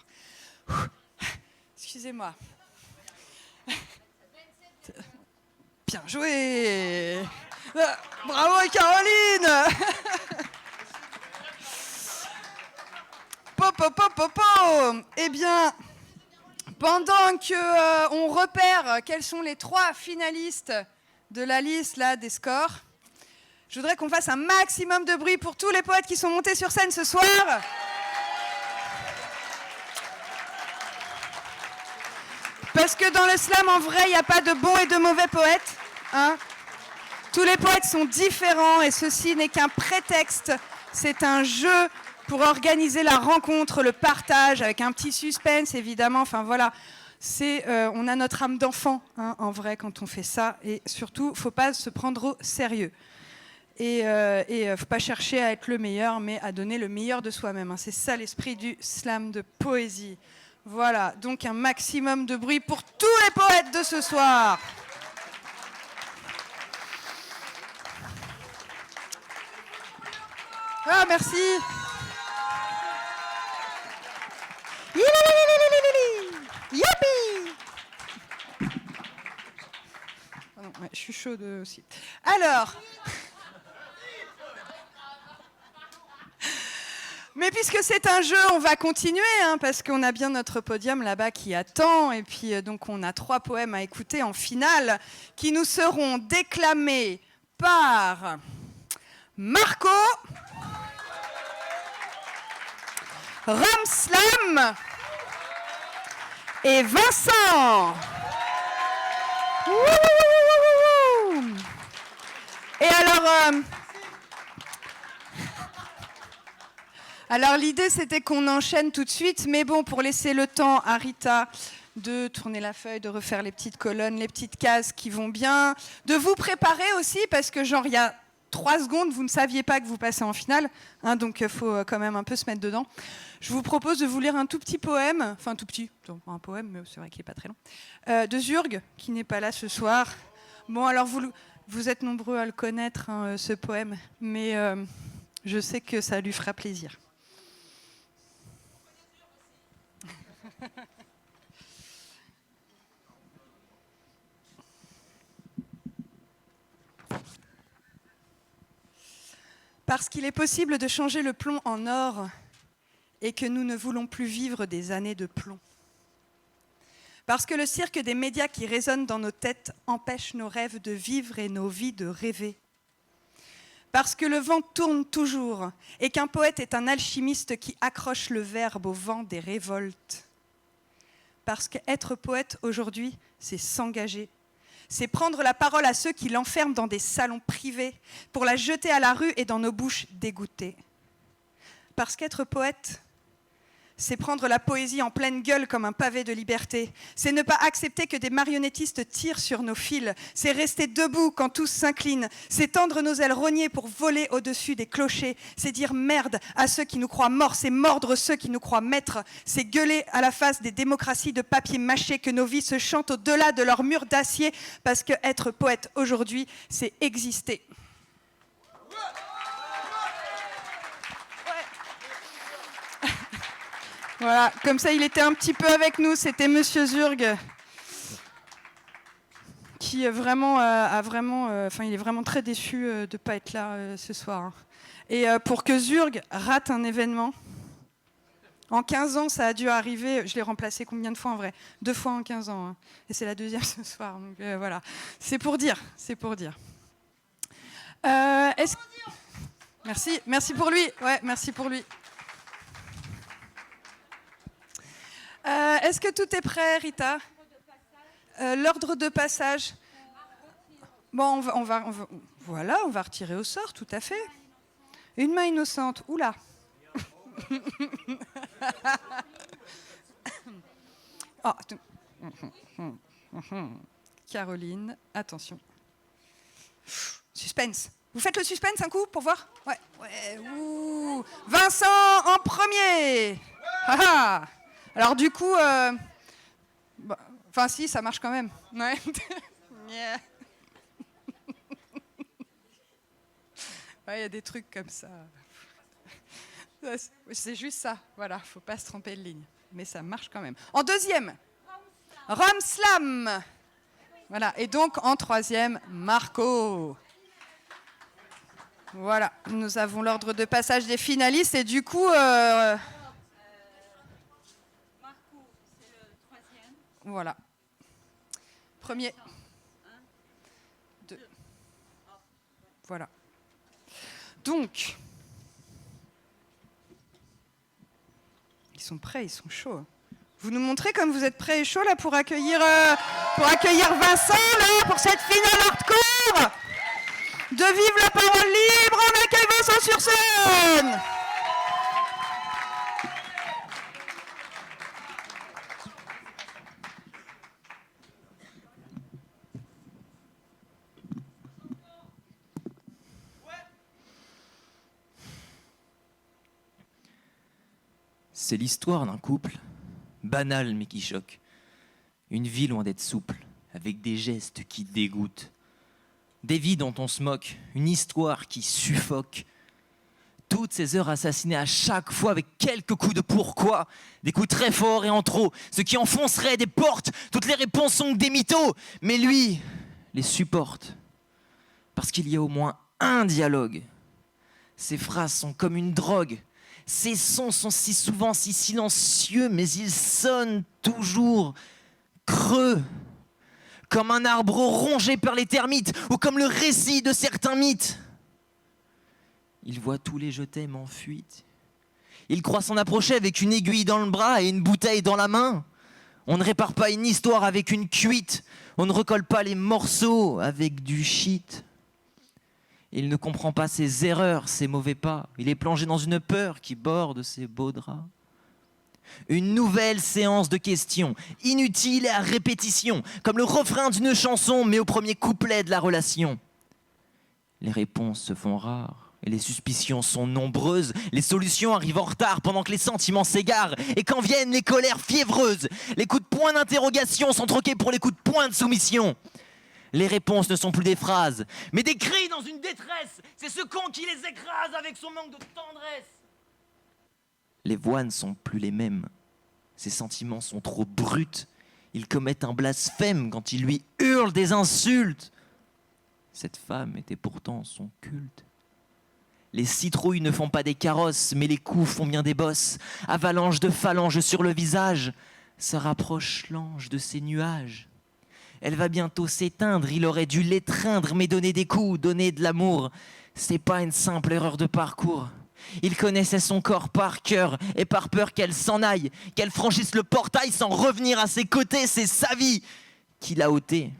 Excusez-moi. Bien joué. Bravo Caroline. Popo. Eh bien, pendant que on repère quels sont les 3 finalistes de la liste là, des scores, je voudrais qu'on fasse un maximum de bruit pour tous les poètes qui sont montés sur scène ce soir. Parce que dans le slam, en vrai, il n'y a pas de bons et de mauvais poètes. Hein. Tous les poètes sont différents et ceci n'est qu'un prétexte. C'est un jeu pour organiser la rencontre, le partage, avec un petit suspense, évidemment. Enfin, voilà. On a notre âme d'enfant, hein, en vrai, quand on fait ça. Et surtout, il ne faut pas se prendre au sérieux. Et ne faut pas chercher à être le meilleur, mais à donner le meilleur de soi-même. Hein. C'est ça l'esprit du slam de poésie. Voilà, donc un maximum de bruit pour tous les poètes de ce soir. Ah, merci. Youpi. Oh non, ouais, je suis chaude aussi. Alors, Mais puisque c'est un jeu, on va continuer, hein, parce qu'on a bien notre podium là-bas qui attend. Et puis, donc, on a 3 poèmes à écouter en finale qui nous seront déclamés par Marco, Ramslam et Vincent. Wouhou. Et alors l'idée c'était qu'on enchaîne tout de suite, mais bon, pour laisser le temps à Rita de tourner la feuille, de refaire les petites colonnes, les petites cases qui vont bien, de vous préparer aussi, parce que genre il y a 3 secondes, vous ne saviez pas que vous passez en finale, hein, donc il faut quand même un peu se mettre dedans. Je vous propose de vous lire un tout petit poème, enfin tout petit, un poème, mais c'est vrai qu'il n'est pas très long, de Zurg, qui n'est pas là ce soir. Bon, alors vous êtes nombreux à le connaître, hein, ce poème, mais je sais que ça lui fera plaisir. Parce qu'il est possible de changer le plomb en or et que nous ne voulons plus vivre des années de plomb. Parce que le cirque des médias qui résonne dans nos têtes empêche nos rêves de vivre et nos vies de rêver. Parce que le vent tourne toujours et qu'un poète est un alchimiste qui accroche le verbe au vent des révoltes. Parce qu'être poète aujourd'hui, c'est s'engager. C'est prendre la parole à ceux qui l'enferment dans des salons privés pour la jeter à la rue et dans nos bouches dégoûtées. Parce qu'être poète, c'est prendre la poésie en pleine gueule comme un pavé de liberté. C'est ne pas accepter que des marionnettistes tirent sur nos fils. C'est rester debout quand tous s'inclinent. C'est tendre nos ailes rognées pour voler au-dessus des clochers. C'est dire merde à ceux qui nous croient morts. C'est mordre ceux qui nous croient maîtres. C'est gueuler à la face des démocraties de papier mâché que nos vies se chantent au-delà de leurs murs d'acier. Parce que être poète aujourd'hui, c'est exister. Voilà, comme ça il était un petit peu avec nous, c'était Monsieur Zurg, qui vraiment il est vraiment très déçu de ne pas être là ce soir. Et pour que Zurg rate un événement, en 15 ans ça a dû arriver, je l'ai remplacé combien de fois en vrai ? 2 fois en 15 ans, hein. Et c'est la 2e ce soir, donc voilà, c'est pour dire. Merci pour lui, ouais, merci pour lui. Est-ce que tout est prêt, Rita ? L'ordre de passage. Bon, on va retirer au sort, tout à fait. Une main innocente. Oula. Oh, Caroline, attention. Suspense. Vous faites le suspense un coup pour voir ? Ouais. Ouh. Vincent en premier. Ah. Alors du coup, si, ça marche quand même. Ouais. Il y a des trucs comme ça. C'est juste ça, voilà, faut pas se tromper de ligne. Mais ça marche quand même. En 2e, Ramslam. Voilà, et donc en 3e, Marco. Voilà, nous avons l'ordre de passage des finalistes et du coup... Voilà. Premier. 2. Voilà. Donc, ils sont prêts, ils sont chauds. Vous nous montrez comme vous êtes prêts et chauds là pour accueillir Vincent là pour cette finale hardcore de Vive la parole libre. On accueille Vincent sur scène. C'est l'histoire d'un couple, banal mais qui choque. Une vie loin d'être souple, avec des gestes qui dégoûtent. Des vies dont on se moque, une histoire qui suffoque. Toutes ces heures assassinées à chaque fois avec quelques coups de pourquoi. Des coups très forts et en trop, ce qui enfoncerait des portes. Toutes les réponses sont des mythos, mais lui les supporte. Parce qu'il y a au moins un dialogue. Ces phrases sont comme une drogue. Ces sons sont si souvent si silencieux, mais ils sonnent toujours creux. Comme un arbre rongé par les termites, ou comme le récit de certains mythes. Il voit tous les je t'aime en fuite. Il croit s'en approcher avec une aiguille dans le bras et une bouteille dans la main. On ne répare pas une histoire avec une cuite. On ne recolle pas les morceaux avec du shit. Il ne comprend pas ses erreurs, ses mauvais pas. Il est plongé dans une peur qui borde ses beaux draps. Une nouvelle séance de questions, inutile et à répétition, comme le refrain d'une chanson, mais au premier couplet de la relation. Les réponses se font rares. Et les suspicions sont nombreuses, les solutions arrivent en retard pendant que les sentiments s'égarent. Et quand viennent les colères fiévreuses, les coups de poing d'interrogation sont troqués pour les coups de poing de soumission. Les réponses ne sont plus des phrases, mais des cris dans une détresse. C'est ce con qui les écrase avec son manque de tendresse. Les voix ne sont plus les mêmes. Ses sentiments sont trop bruts. Ils commettent un blasphème quand il lui hurle des insultes. Cette femme était pourtant son culte. Les citrouilles ne font pas des carrosses, mais les coups font bien des bosses. Avalanche de phalanges sur le visage, se rapproche l'ange de ses nuages. Elle va bientôt s'éteindre, il aurait dû l'étreindre, mais donner des coups, donner de l'amour, c'est pas une simple erreur de parcours. Il connaissait son corps par cœur, et par peur qu'elle s'en aille, qu'elle franchisse le portail sans revenir à ses côtés, c'est sa vie qu'il a ôtée.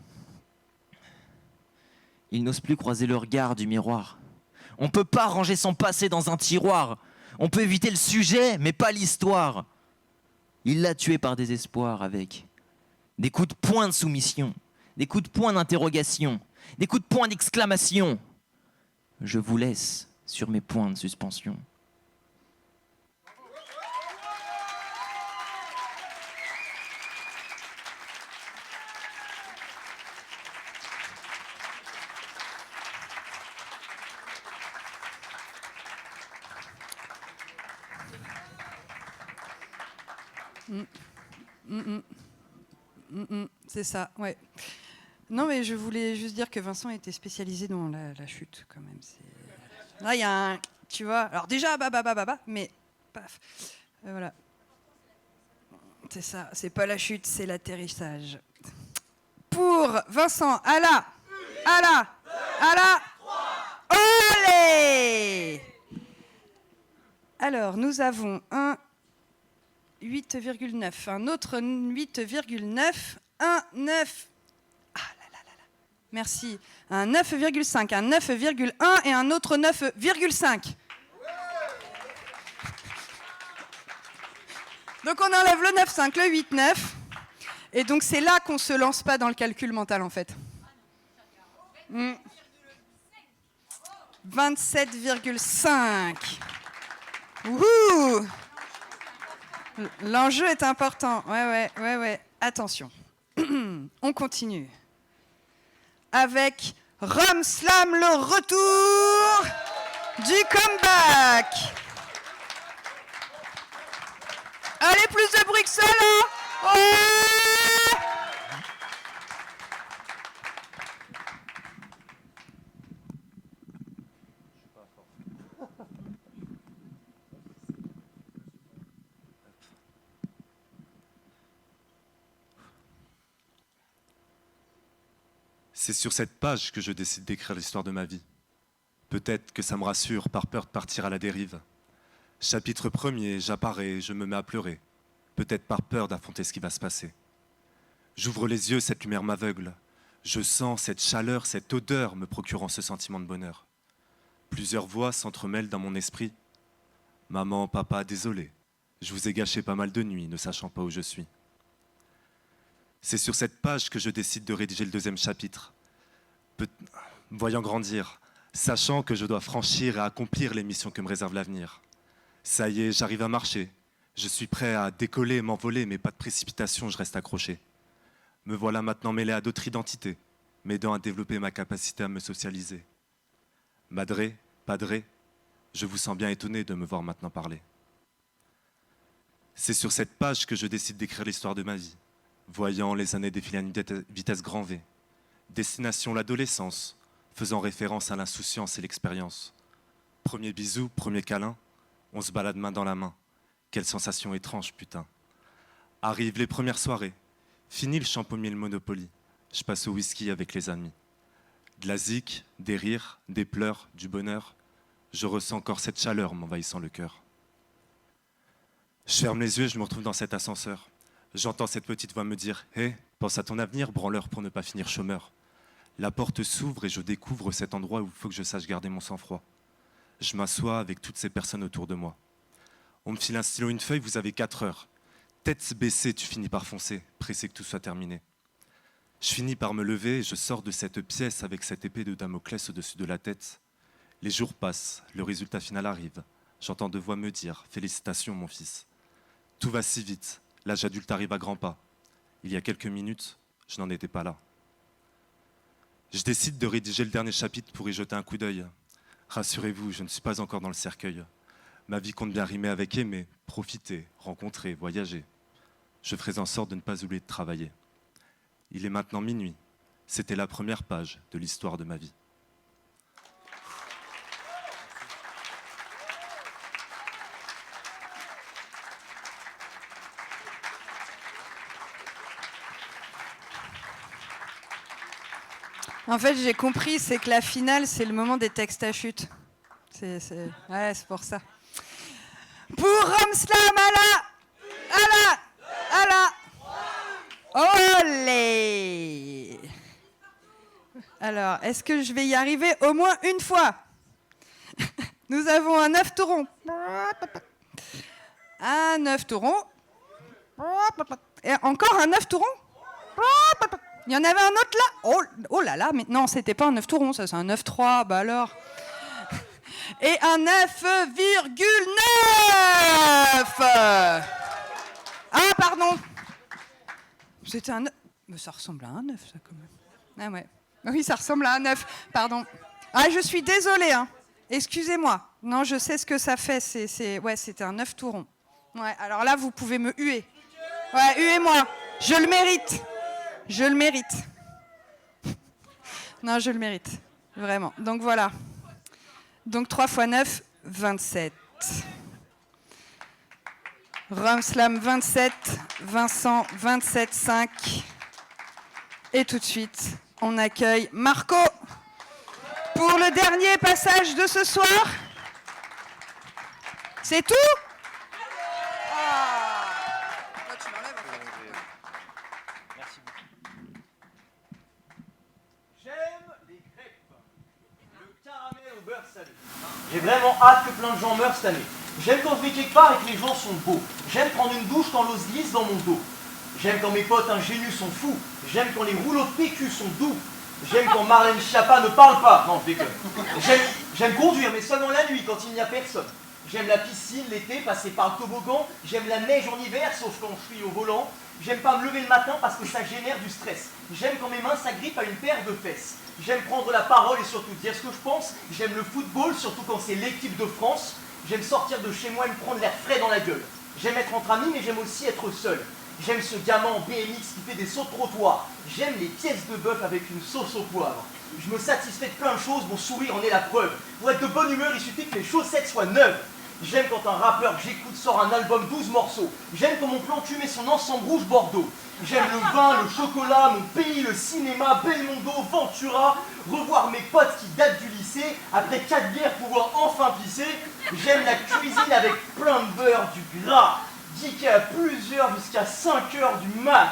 Il n'ose plus croiser le regard du miroir. On ne peut pas ranger son passé dans un tiroir. On peut éviter le sujet, mais pas l'histoire. Il l'a tué par désespoir avec des coups de poing de soumission, des coups de poing d'interrogation, des coups de poing d'exclamation. Je vous laisse sur mes points de suspension. C'est ça, ouais. Non, mais je voulais juste dire que Vincent était spécialisé dans la chute, quand même. Là, il y a un... Tu vois, alors déjà, mais paf. Voilà. C'est ça, c'est pas la chute, c'est l'atterrissage. Pour Vincent, à la... Olé! Alors, nous avons un 8,9, un autre 8,9, un 9. Ah là là là là. Merci. Un 9,5, un 9,1 et un autre 9,5. Donc on enlève le 9,5, le 8,9. Et donc c'est là qu'on ne se lance pas dans le calcul mental en fait. 27,5. Wouhou! L'enjeu est important. Ouais. Attention. On continue. Avec Rome Slam, le retour du comeback. Allez, plus de bruit que ça, là. Ouais. C'est sur cette page que je décide d'écrire l'histoire de ma vie. Peut-être que ça me rassure par peur de partir à la dérive. Chapitre 1er, j'apparais, je me mets à pleurer. Peut-être par peur d'affronter ce qui va se passer. J'ouvre les yeux, cette lumière m'aveugle. Je sens cette chaleur, cette odeur me procurant ce sentiment de bonheur. Plusieurs voix s'entremêlent dans mon esprit. Maman, papa, désolé. Je vous ai gâché pas mal de nuits, ne sachant pas où je suis. C'est sur cette page que je décide de rédiger le 2e chapitre. Me voyant grandir, sachant que je dois franchir et accomplir les missions que me réserve l'avenir. Ça y est, j'arrive à marcher. Je suis prêt à décoller et m'envoler, mais pas de précipitation, je reste accroché. Me voilà maintenant mêlé à d'autres identités, m'aidant à développer ma capacité à me socialiser. Madré, padré, je vous sens bien étonné de me voir maintenant parler. C'est sur cette page que je décide d'écrire l'histoire de ma vie. Voyant les années défiler à une vitesse grand V. Destination l'adolescence, faisant référence à l'insouciance et l'expérience. Premier bisou, premier câlin, On se balade main dans la main. Quelle sensation étrange, putain. Arrivent les premières soirées. Fini le champomier et le Monopoly. Je passe au whisky avec les amis. De la zik, des rires, des pleurs, du bonheur. Je ressens encore cette chaleur m'envahissant le cœur. Je ferme les yeux et je me retrouve dans cet ascenseur. J'entends cette petite voix me dire « Hé, pense à ton avenir, branleur, pour ne pas finir chômeur. » La porte s'ouvre et je découvre cet endroit où il faut que je sache garder mon sang-froid. Je m'assois avec toutes ces personnes autour de moi. On me file un stylo, une feuille, vous avez 4 heures. Tête baissée, tu finis par foncer, pressé que tout soit terminé. Je finis par me lever et je sors de cette pièce avec cette épée de Damoclès au-dessus de la tête. Les jours passent, le résultat final arrive. J'entends 2 voix me dire « Félicitations, mon fils ». Tout va si vite, l'âge adulte arrive à grands pas. Il y a quelques minutes, je n'en étais pas là. Je décide de rédiger le dernier chapitre pour y jeter un coup d'œil. Rassurez-vous, je ne suis pas encore dans le cercueil. Ma vie compte bien rimer avec aimer, profiter, rencontrer, voyager. Je ferai en sorte de ne pas oublier de travailler. Il est maintenant minuit. C'était la première page de l'histoire de ma vie. En fait, j'ai compris, c'est que la finale, c'est le moment des textes à chute. Ouais, c'est pour ça. Pour Romslam, à la, olé. Alors, est-ce que je vais y arriver au moins une fois? Nous avons un 9 taurons. Un 9 taurons. Et encore un 9 taurons. Il y en avait un autre là. Oh là là, mais non, c'était pas un 9 taurons, ça c'est un 9-3, bah alors. Et un 9,9. Ah, pardon. C'était un 9. Mais ça ressemble à un 9, ça, quand même. Ah ouais. Oui, ça ressemble à un 9, pardon. Ah, je suis désolée, hein. Excusez-moi. Non, je sais ce que ça fait. Ouais, c'était un 9 taurons. Ouais, alors là, vous pouvez me huer. Ouais, huez-moi. Je le mérite. Je le mérite. Non, je le mérite. Vraiment. Donc voilà. Donc 3 x 9, 27. Romslam 27, Vincent 27,5. Et tout de suite, on accueille Marco pour le dernier passage de ce soir. C'est tout ? J'ai vraiment hâte que plein de gens meurent cette année. J'aime quand je vais quelque part et que les gens sont beaux. J'aime prendre une douche quand l'eau se glisse dans mon dos. J'aime quand mes potes ingénus sont fous. J'aime quand les rouleaux de PQ sont doux. J'aime quand Marlène Schiappa ne parle pas. Non, je déconne. J'aime conduire, mais seulement la nuit, quand il n'y a personne. J'aime la piscine l'été, passer par le toboggan. J'aime la neige en hiver, sauf quand je suis au volant. J'aime pas me lever le matin parce que ça génère du stress. J'aime quand mes mains s'agrippent à une paire de fesses. J'aime prendre la parole et surtout dire ce que je pense. J'aime le football, surtout quand c'est l'équipe de France. J'aime sortir de chez moi et me prendre l'air frais dans la gueule. J'aime être entre amis, mais j'aime aussi être seul. J'aime ce gamin en BMX qui fait des sauts de trottoir. J'aime les pièces de bœuf avec une sauce au poivre. Je me satisfais de plein de choses, mon sourire en est la preuve. Pour être de bonne humeur, il suffit que les chaussettes soient neuves. J'aime quand un rappeur que j'écoute sort un album 12 morceaux. J'aime quand mon plan cul met son ensemble rouge Bordeaux. J'aime le vin, le chocolat, mon pays, le cinéma, Belmondo, Ventura. Revoir mes potes qui datent du lycée. Après 4 bières, pouvoir enfin pisser. J'aime la cuisine avec plein de beurre, du gras. Geeker à plusieurs jusqu'à 5 heures du mat.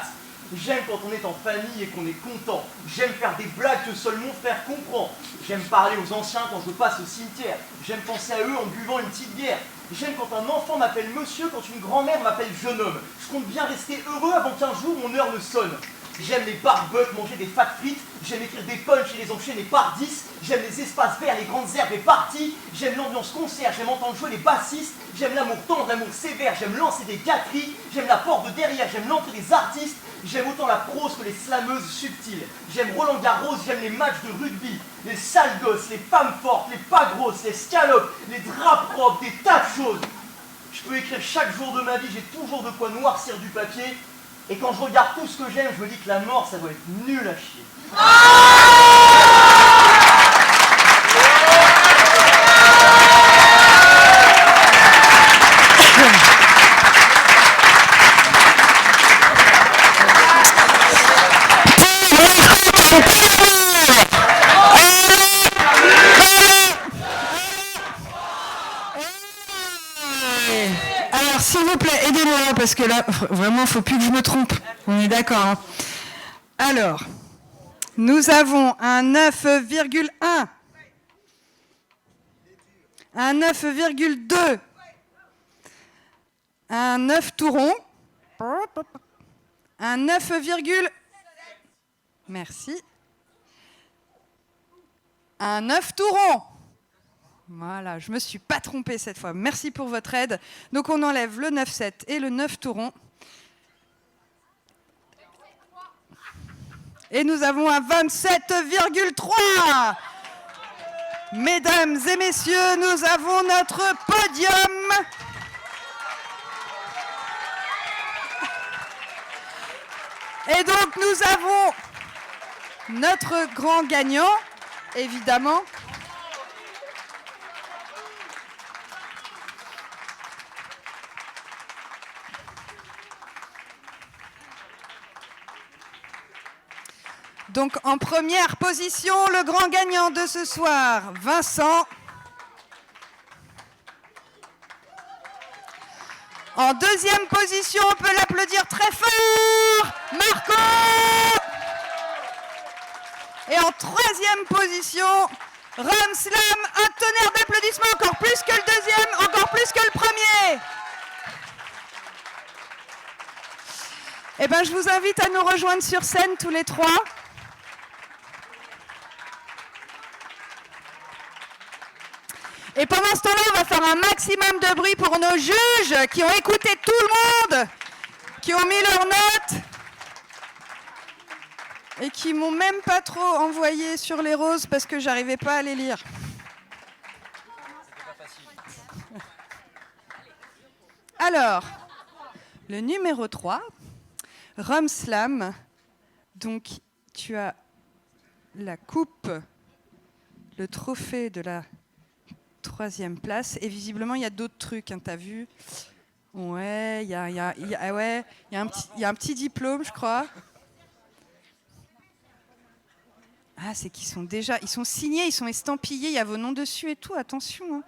J'aime quand on est en famille et qu'on est content. J'aime faire des blagues que seul mon frère comprend. J'aime parler aux anciens quand je passe au cimetière. J'aime penser à eux en buvant une petite bière. J'aime quand un enfant m'appelle monsieur, quand une grand-mère m'appelle jeune homme. Je compte bien rester heureux avant qu'un jour mon heure ne sonne. J'aime les barbecues, manger des fat frites. J'aime écrire des punchs et les enchaîner par 10. J'aime les espaces verts, les grandes herbes et parties. J'aime l'ambiance concert, j'aime entendre jouer les bassistes. J'aime l'amour tendre, l'amour sévère, j'aime lancer des gâteries. J'aime la porte de derrière, j'aime l'entrée des artistes. J'aime autant la prose que les slameuses subtiles. J'aime Roland Garros, j'aime les matchs de rugby. Les sales gosses, les femmes fortes, les pas grosses, les scalopes, les draps propres, des tas de choses. Je peux écrire chaque jour de ma vie, j'ai toujours de quoi noircir du papier. Et quand je regarde tout ce que j'aime, je me dis que la mort, ça doit être nul à chier. parce que là, vraiment, il ne faut plus que je me trompe. On est d'accord. Hein. Alors, nous avons un 9,1, un 9,2, un 9 tout rond, un 9, merci, un 9 tout rond. Voilà, je ne me suis pas trompée cette fois. Merci pour votre aide. Donc on enlève le 9,7 et le 9 tout rond. Et nous avons un 27,3. Mesdames et messieurs, nous avons notre podium. Et donc nous avons notre grand gagnant, évidemment. Donc en première position, le grand gagnant de ce soir, Vincent. En deuxième position, on peut l'applaudir très fort, Marco. Et en troisième position, Rome Slam, un tonnerre d'applaudissements, encore plus que le deuxième, encore plus que le premier. Eh bien, je vous invite à nous rejoindre sur scène tous les trois. Et pendant ce temps-là, on va faire un maximum de bruit pour nos juges qui ont écouté tout le monde, qui ont mis leurs notes et qui m'ont même pas trop envoyé sur les roses parce que j'arrivais pas à les lire. Alors, le numéro 3, Rome Slam. Donc, tu as la coupe, le trophée de la troisième place, et visiblement il y a d'autres trucs, hein, t'as vu? Ouais, il y a un petit diplôme, je crois. Ah, c'est qu'ils sont déjà, ils sont signés, ils sont estampillés, il y a vos noms dessus et tout, attention. Hein.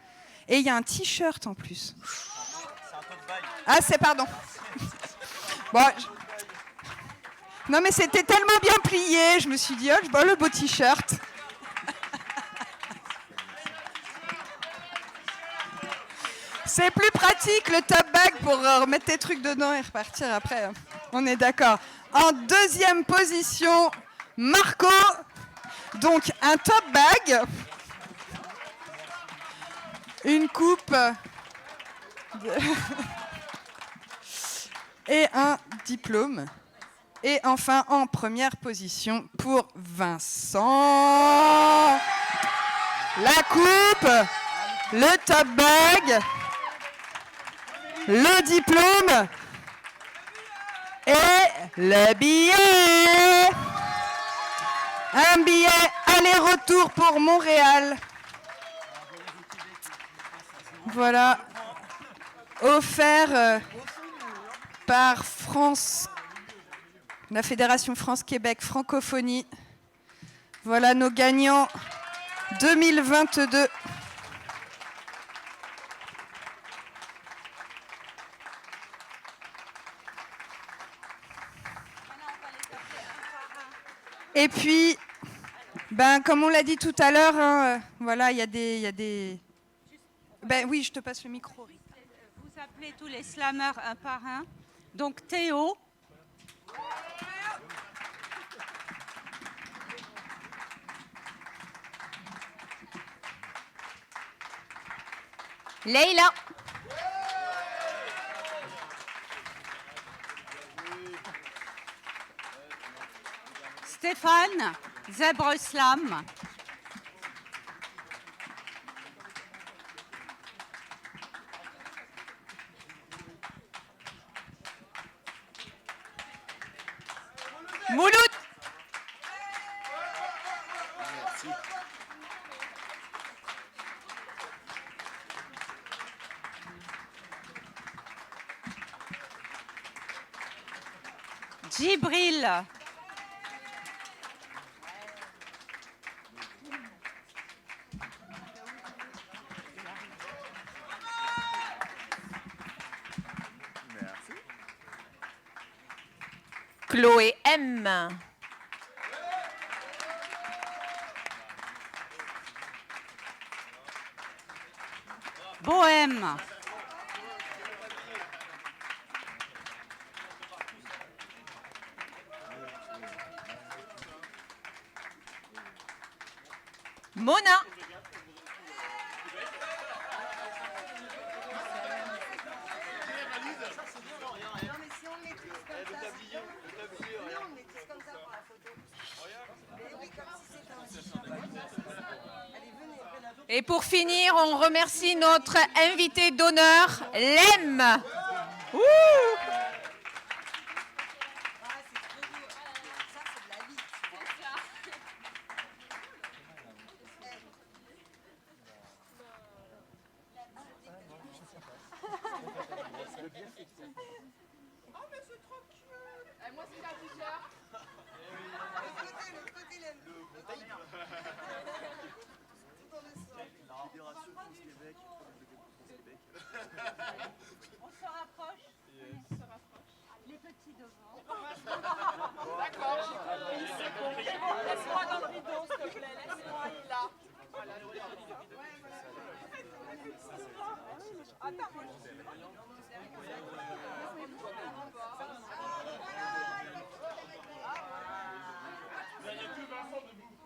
Et il y a un t-shirt en plus. Ah, c'est pardon. Bon, non mais c'était tellement bien plié, je me suis dit, oh, je vois le beau t-shirt. C'est plus pratique le top bag pour remettre tes trucs dedans et repartir après. On est d'accord. En deuxième position, Marco. Donc un top bag, une coupe et un diplôme. Et enfin en première position pour Vincent, la coupe, le top bag, le diplôme et le billet. Un billet aller-retour pour Montréal. Voilà. Offert par France, la Fédération France-Québec Francophonie. Voilà nos gagnants 2022. Et puis, ben, comme on l'a dit tout à l'heure, hein, voilà, il y a des... Ben oui, je te passe le micro. Vous appelez tous les slammers un par un. Donc Théo. Leïla. Stéphane, Zèbre Slam. Mouloud. Djibril. Chloé M. Bohème. Mona. Et pour finir, on remercie notre invité d'honneur, Lem. Ouh. On se rapproche. On se rapproche. Les petits devant. D'accord. Laisse-moi dans le rideau, s'il te plaît. Laisse-moi là. Voilà, attends, moi il n'y a que Vincent debout.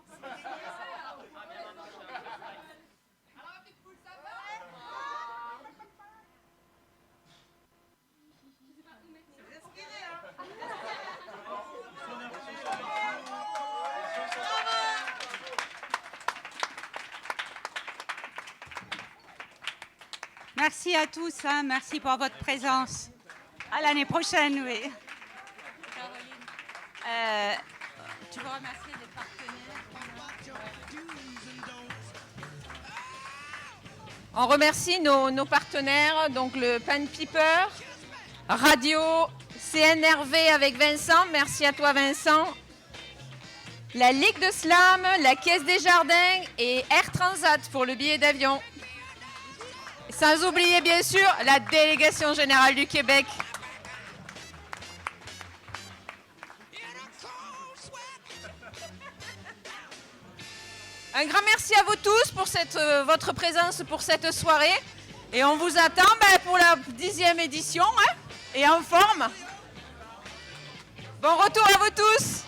Merci à tous, hein, merci pour votre présence. À l'année prochaine, oui. Caroline, tu veux remercier les partenaires? On remercie nos partenaires, donc le Pan Piper, Radio, CNRV avec Vincent, merci à toi Vincent, la Ligue de Slam, la Caisse des Jardins et Air Transat pour le billet d'avion. Sans oublier bien sûr la Délégation Générale du Québec. Un grand merci à vous tous pour votre présence pour cette soirée. Et on vous attend pour la 10e édition, hein, et en forme. Bon retour à vous tous.